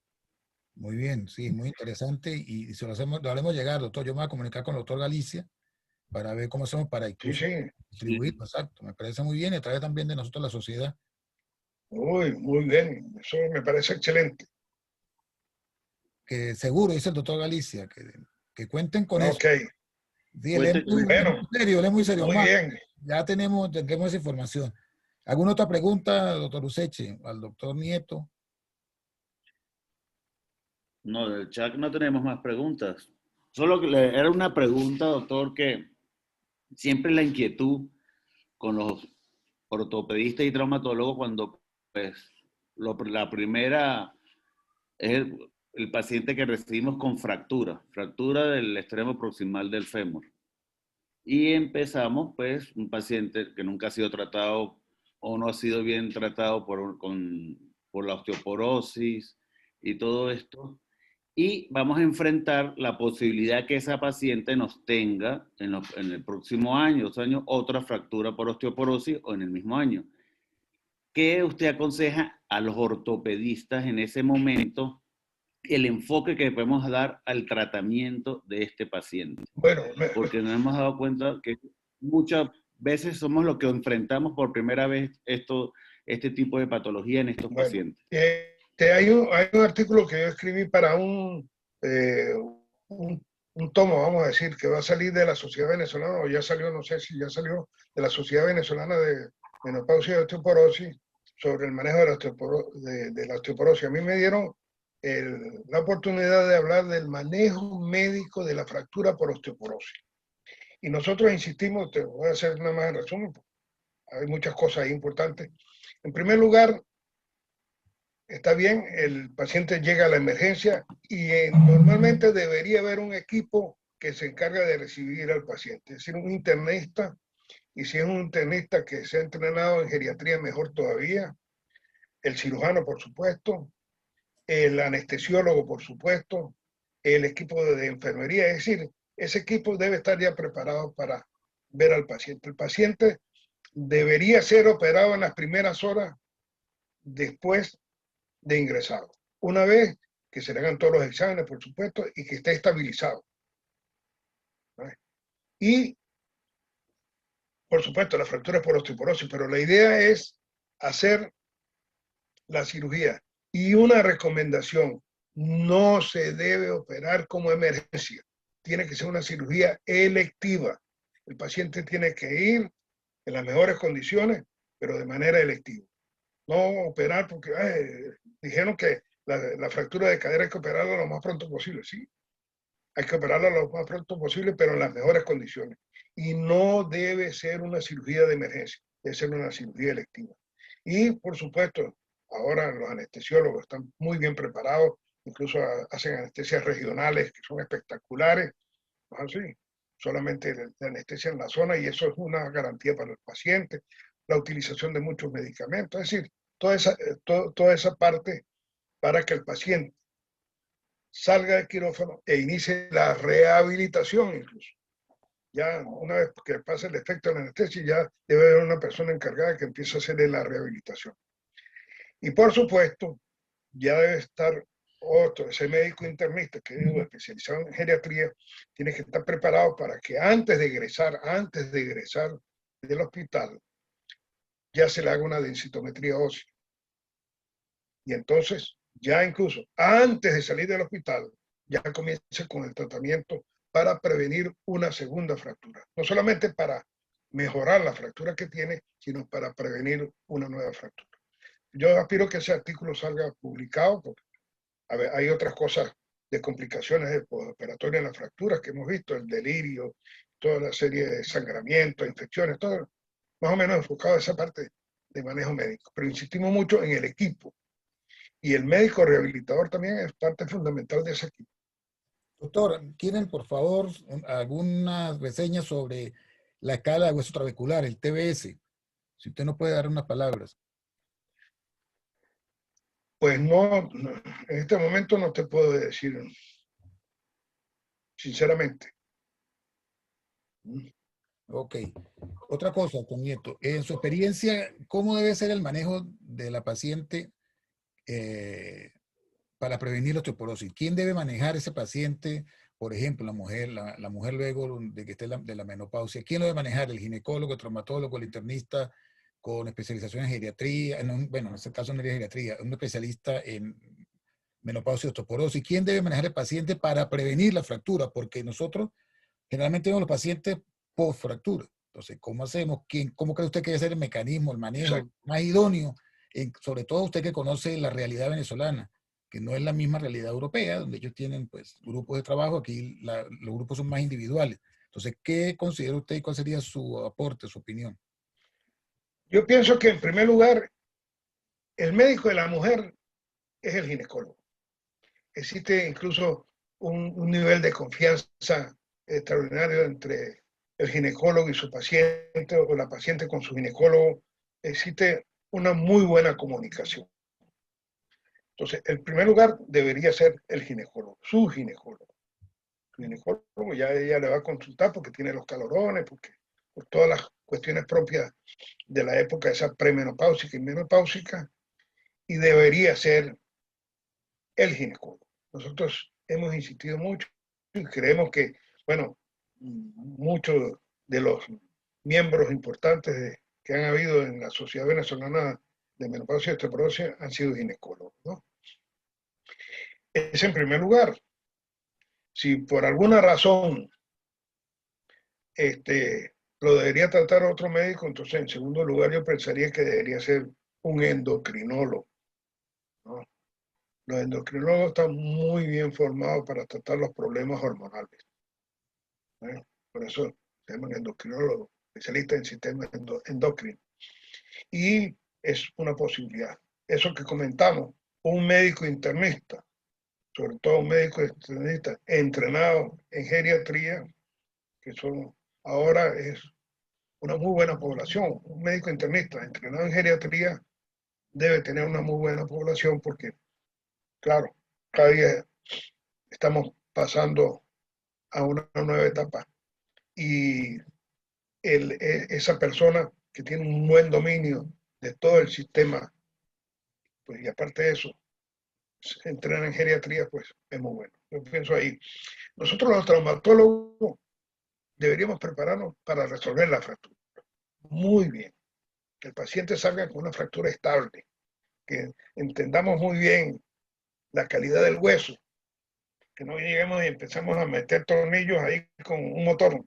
Muy bien, sí, muy interesante. Y se lo haremos llegar, doctor. Yo me voy a comunicar con el doctor Galicia para ver cómo hacemos para Sí, incluso sí. distribuir. Exacto, me parece muy bien. Y a través también de nosotros la sociedad. Muy bien. Eso me parece excelente. Que seguro, dice el doctor Galicia, que cuenten con eso. Ok. Sí, él es muy Bueno, serio, él es muy serio. muy Más, bien. ya tendremos esa información. ¿Alguna otra pregunta, doctor Useche, al doctor Nieto? No, del chat no tenemos más preguntas. Solo que era una pregunta, doctor, que siempre la inquietud con los ortopedistas y traumatólogos cuando, pues, la primera es el paciente que recibimos con fractura del extremo proximal del fémur. Y empezamos, pues, un paciente que nunca ha sido tratado o no ha sido bien tratado por la osteoporosis y todo esto. y vamos a enfrentar la posibilidad que esa paciente nos tenga en el próximo año, 2 años, otra fractura por osteoporosis o en el mismo año. ¿Qué usted aconseja a los ortopedistas en ese momento, el enfoque que podemos dar al tratamiento de este paciente? Bueno, porque nos hemos dado cuenta que muchas veces somos los que enfrentamos por primera vez este tipo de patología en estos pacientes. Hay un artículo que yo escribí para un tomo, vamos a decir, que va a salir de la Sociedad Venezolana, o ya salió, no sé si ya salió, de la Sociedad Venezolana de Menopausia y Osteoporosis, sobre el manejo de la osteoporosis. A mí me dieron la oportunidad de hablar del manejo médico de la fractura por osteoporosis. Y nosotros insistimos, te voy a hacer nada más en resumen, hay muchas cosas importantes. En primer lugar, está bien, el paciente llega a la emergencia y normalmente debería haber un equipo que se encarga de recibir al paciente, es decir, un internista, y si es un internista que se ha entrenado en geriatría, mejor todavía, el cirujano, por supuesto, el anestesiólogo, por supuesto, el equipo de enfermería, es decir, ese equipo debe estar ya preparado para ver al paciente. El paciente debería ser operado en las primeras horas después de ingresado. Una vez que se le hagan todos los exámenes, por supuesto, y que esté estabilizado. ¿Vale? Y, por supuesto, la fractura es por osteoporosis, pero la idea es hacer la cirugía. Y una recomendación, no se debe operar como emergencia. Tiene que ser una cirugía electiva. El paciente tiene que ir en las mejores condiciones, pero de manera electiva. No operar porque dijeron que la fractura de cadera hay que operarla lo más pronto posible. Sí, hay que operarla lo más pronto posible, pero en las mejores condiciones. Y no debe ser una cirugía de emergencia, debe ser una cirugía electiva. Y, por supuesto, ahora los anestesiólogos están muy bien preparados, incluso hacen anestesias regionales que son espectaculares. Así, solamente de anestesia en la zona, y eso es una garantía para el paciente. La utilización de muchos medicamentos, es decir, toda esa parte para que el paciente salga del quirófano e inicie la rehabilitación incluso. Ya una vez que pase el efecto de la anestesia, ya debe haber una persona encargada que empiece a hacerle la rehabilitación. Y por supuesto, ya debe estar ese médico internista que es especializado en geriatría, tiene que estar preparado para que antes de egresar del hospital, ya se le haga una densitometría ósea. Y entonces, ya incluso antes de salir del hospital, ya comience con el tratamiento para prevenir una segunda fractura. No solamente para mejorar la fractura que tiene, sino para prevenir una nueva fractura. Yo aspiro que ese artículo salga publicado, porque hay otras cosas de complicaciones del postoperatorio en las fracturas que hemos visto, el delirio, toda la serie de sangramientos, infecciones, todo más o menos enfocado a esa parte de manejo médico. Pero insistimos mucho en el equipo. Y el médico rehabilitador también es parte fundamental de ese equipo. Doctor, ¿quieren por favor algunas reseñas sobre la escala de hueso trabecular, el TBS? Si usted nos puede dar unas palabras. Pues no, en este momento no te puedo decir, sinceramente. Ok. Otra cosa, doctor Nieto, en su experiencia, ¿cómo debe ser el manejo de la paciente para prevenir la osteoporosis? ¿Quién debe manejar ese paciente? Por ejemplo, la mujer luego de que esté de la menopausia. ¿Quién lo debe manejar? ¿El ginecólogo, el traumatólogo, el internista con especialización en geriatría? Bueno, en este caso no es geriatría, un especialista en menopausia y osteoporosis. ¿Quién debe manejar el paciente para prevenir la fractura? Porque nosotros generalmente vemos los pacientes post fractura. Entonces, ¿cómo hacemos? ¿Cómo cree usted que debe ser el mecanismo, el manejo Exacto. más idóneo? Sobre todo usted que conoce la realidad venezolana, que no es la misma realidad europea, donde ellos tienen pues grupos de trabajo, aquí los grupos son más individuales. Entonces, ¿qué considera usted y cuál sería su aporte, su opinión? Yo pienso que en primer lugar, el médico de la mujer es el ginecólogo. Existe incluso un nivel de confianza extraordinario entre el ginecólogo y su paciente, o la paciente con su ginecólogo. Existe una muy buena comunicación. Entonces, el primer lugar debería ser el ginecólogo, su ginecólogo. Su ginecólogo ya ella le va a consultar porque tiene los calorones, porque por todas las cuestiones propias de la época esa premenopáusica y menopáusica, y debería ser el ginecólogo. Nosotros hemos insistido mucho y creemos que, bueno, muchos de los miembros importantes que han habido en la Sociedad Venezolana de Menopausia y Osteoporosis han sido ginecólogos, ¿no? Es en primer lugar. Si por alguna razón lo debería tratar otro médico, entonces en segundo lugar yo pensaría que debería ser un endocrinólogo, ¿no? Los endocrinólogos están muy bien formados para tratar los problemas hormonales, ¿no? Por eso se llaman endocrinólogos, especialistas en sistema endocrino. Y es una posibilidad. Eso que comentamos, un médico internista, sobre todo un médico internista entrenado en geriatría, que son ahora es una muy buena población. Un médico internista entrenado en geriatría debe tener una muy buena población porque, claro, cada día estamos pasando a una nueva etapa y esa persona que tiene un buen dominio de todo el sistema, pues y aparte de eso, entrenar en geriatría, pues es muy bueno. Yo pienso ahí. Nosotros los traumatólogos deberíamos prepararnos para resolver la fractura. Muy bien. Que el paciente salga con una fractura estable, que entendamos muy bien la calidad del hueso, que no lleguemos y empezamos a meter tornillos ahí con un motor.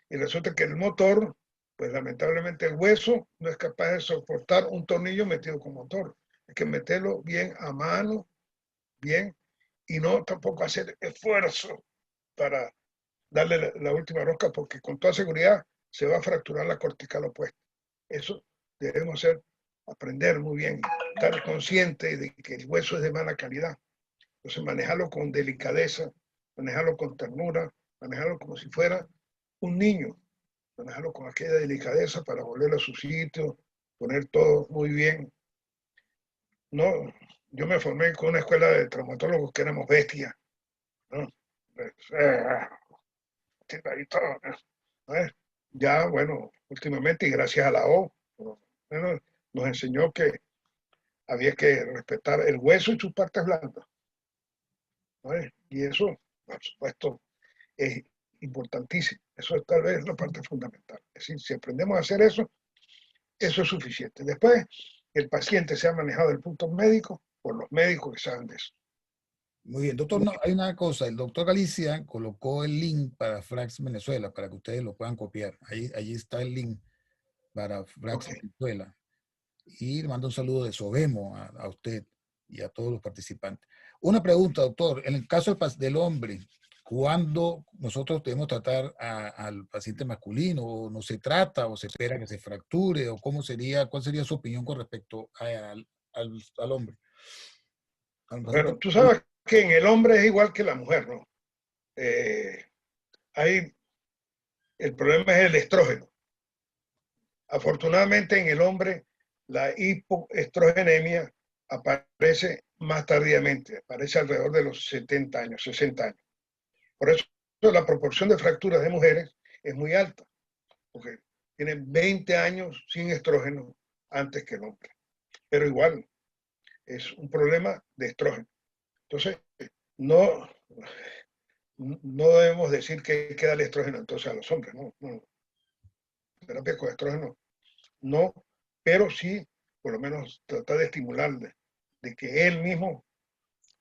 Y resulta que el motor, pues lamentablemente el hueso no es capaz de soportar un tornillo metido con motor. Hay que meterlo bien a mano, bien, y no tampoco hacer esfuerzo para darle la última rosca, porque con toda seguridad se va a fracturar la cortical opuesta. Eso debemos hacer, aprender muy bien, estar consciente de que el hueso es de mala calidad. Entonces, manejarlo con delicadeza, manejarlo con ternura, manejarlo como si fuera un niño, manejarlo con aquella delicadeza para volverlo a su sitio, poner todo muy bien. No, yo me formé con una escuela de traumatólogos que éramos bestias, ¿no? Ya, bueno, últimamente, y gracias a la O, bueno, nos enseñó que había que respetar el hueso y sus partes blandas, ¿no? Y eso, por supuesto, es importantísimo. Eso es tal vez la parte fundamental. Es decir, si aprendemos a hacer eso, eso es suficiente. Después, el paciente se ha manejado del punto médico por los médicos que saben de eso. Muy bien, doctor, no, hay una cosa, el doctor Galicia colocó el link para Frax Venezuela para que ustedes lo puedan copiar. Ahí está el link para Frax Okay. Venezuela. Y le mando un saludo de Sobemo a usted y a todos los participantes. Una pregunta, doctor, en el caso del hombre, ¿cuándo nosotros debemos tratar al paciente masculino? ¿O no se trata? ¿O se espera que se fracture? ¿O cómo sería, cuál sería su opinión con respecto al hombre? Al paciente Bueno, tú masculino. sabes que en el hombre es igual que la mujer, ¿no? Hay, el problema es el estrógeno. Afortunadamente en el hombre la hipoestrogenemia aparece más tardíamente, aparece alrededor de los 70 años, 60 años. Por eso la proporción de fracturas de mujeres es muy alta, porque tienen 20 años sin estrógeno antes que el hombre. Pero igual, es un problema de estrógeno. Entonces, no, no debemos decir que queda el estrógeno entonces a los hombres, no, no. Terapia con estrógeno, no, pero sí, por lo menos tratar de estimularle, de que él mismo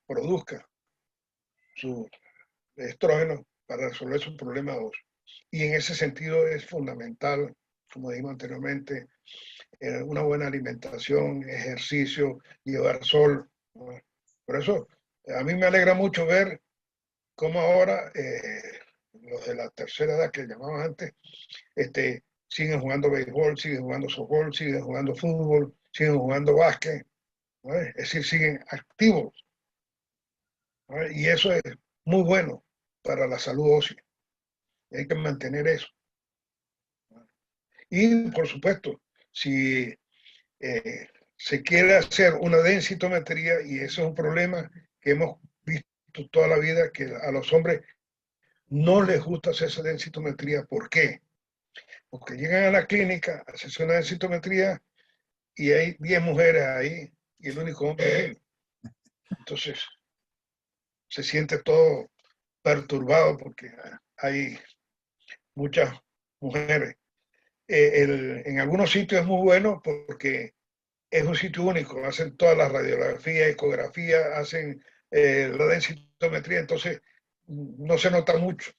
produzca su estrógeno para resolver su problema 2. Y en ese sentido es fundamental, como dijimos anteriormente, una buena alimentación, ejercicio, llevar sol, ¿no? Por eso, a mí me alegra mucho ver cómo ahora los de la tercera edad que llamaban antes, siguen jugando béisbol, siguen jugando softball, siguen jugando fútbol, siguen jugando básquet, ¿no? Es decir, siguen activos, ¿no? Y eso es muy bueno para la salud ósea. Y hay que mantener eso, ¿no? Y por supuesto, si se quiere hacer una densitometría y eso es un problema que hemos visto toda la vida, que a los hombres no les gusta hacer esa densitometría. ¿Por qué? Porque llegan a la clínica, hacen una densitometría y hay 10 mujeres ahí y el único hombre es él. Entonces se siente todo perturbado porque hay muchas mujeres. En algunos sitios es muy bueno porque es un sitio único, hacen todas las radiografías, ecografías, hacen la densitometría, entonces no se nota mucho.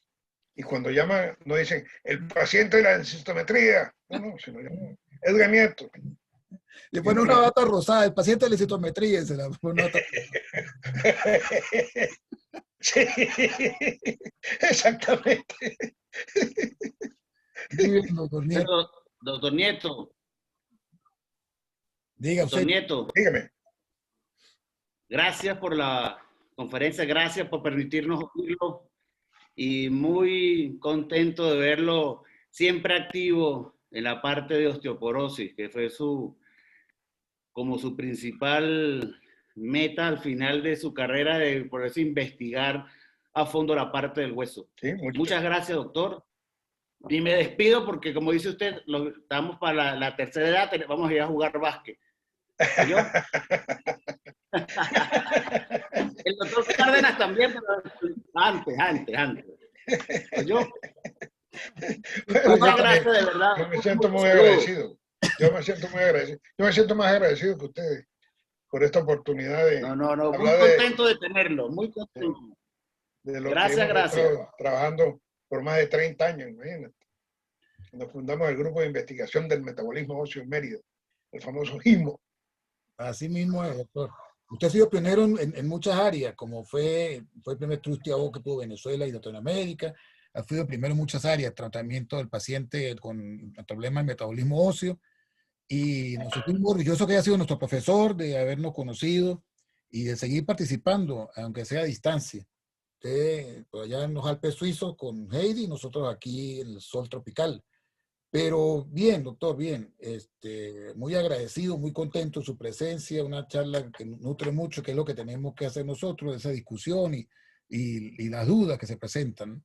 Y cuando llaman, no dicen, el paciente de la densitometría, no, sino llaman Edgar Nieto. Le pone una bata rosada, el paciente de la citometría, se la pone una bata. Sí, exactamente. Muy bien, doctor Nieto. Pero, doctor Nieto, Diga doctor usted. Nieto, Dígame. gracias por la conferencia, gracias por permitirnos oírlo y muy contento de verlo siempre activo en la parte de osteoporosis, que fue como su principal meta al final de su carrera, de por eso investigar a fondo la parte del hueso. Sí, muchas gracias, doctor. Y me despido porque, como dice usted, estamos para la tercera edad, vamos a ir a jugar básquet. ¿Yo? El doctor Cárdenas también, pero antes. ¿Yo? Muchas gracias, de verdad. Yo me siento muy agradecido. Yo me siento muy agradecido. Yo me siento más agradecido que ustedes por esta oportunidad de No, muy contento de tenerlo, muy contento. De lo gracias, que hemos gracias. estado trabajando por más de 30 años, imagínate. Cuando fundamos el grupo de investigación del metabolismo óseo en Mérida, el famoso GIMO. Así mismo es, doctor. Usted ha sido pionero en muchas áreas, como fue el primer trustiago que tuvo Venezuela y Latinoamérica. Ha sido primero en muchas áreas, tratamiento del paciente con problemas de metabolismo óseo. Y nos sentimos muy orgullosos que haya sido nuestro profesor, de habernos conocido y de seguir participando, aunque sea a distancia. Usted por allá en los Alpes suizos con Heidi, nosotros aquí en el sol tropical. Pero bien, doctor, bien. Muy agradecido, muy contento de su presencia, una charla que nutre mucho, que es lo que tenemos que hacer nosotros, esa discusión y las dudas que se presentan.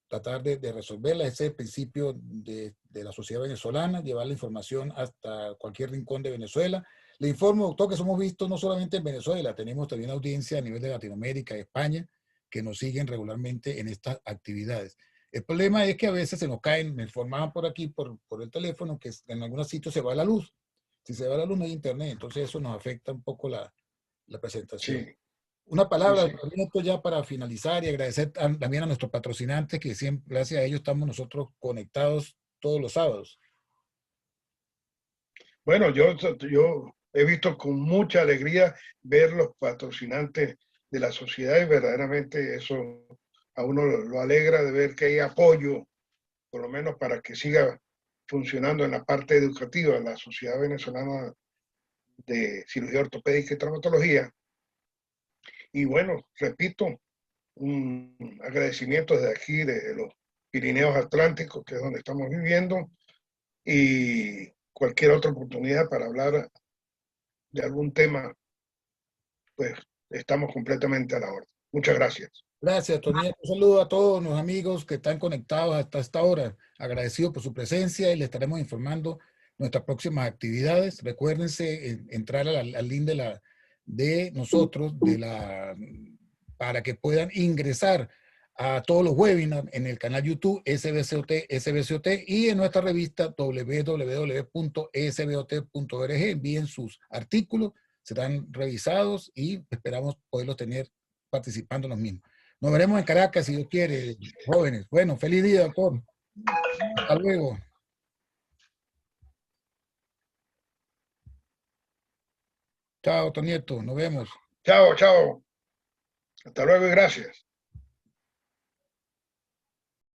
Tratar de resolverlas, ese es el principio de la sociedad venezolana, llevar la información hasta cualquier rincón de Venezuela. Le informo, doctor, que somos vistos no solamente en Venezuela, tenemos también audiencia a nivel de Latinoamérica, de España, que nos siguen regularmente en estas actividades. El problema es que a veces se nos caen, me informaban por aquí, por el teléfono, que en algunos sitios se va la luz. Si se va la luz no hay internet, entonces eso nos afecta un poco la presentación. Sí. Una palabra, Sí, sí. Ya para finalizar y agradecer también a nuestros patrocinantes, que siempre, gracias a ellos estamos nosotros conectados todos los sábados. Bueno, yo he visto con mucha alegría ver los patrocinantes de la sociedad y verdaderamente eso a uno lo alegra de ver que hay apoyo, por lo menos para que siga funcionando en la parte educativa en la Sociedad Venezolana de Cirugía Ortopédica y Traumatología. Y bueno, repito, un agradecimiento desde aquí, de los Pirineos Atlánticos, que es donde estamos viviendo, y cualquier otra oportunidad para hablar de algún tema, pues estamos completamente a la orden. Muchas gracias. Gracias, Tony. Un saludo a todos los amigos que están conectados hasta esta hora. Agradecido por su presencia y les estaremos informando nuestras próximas actividades. Recuérdense entrar al link de nosotros, para que puedan ingresar a todos los webinars en el canal YouTube SBCOT y en nuestra revista www.sbot.org. Envíen sus artículos, serán revisados y esperamos poderlos tener participando en los mismos. Nos veremos en Caracas, si Dios quiere, jóvenes. Bueno, feliz día, doctor. Hasta luego. Chao, doctor Nieto. Nos vemos. Chao, chao. Hasta luego y gracias.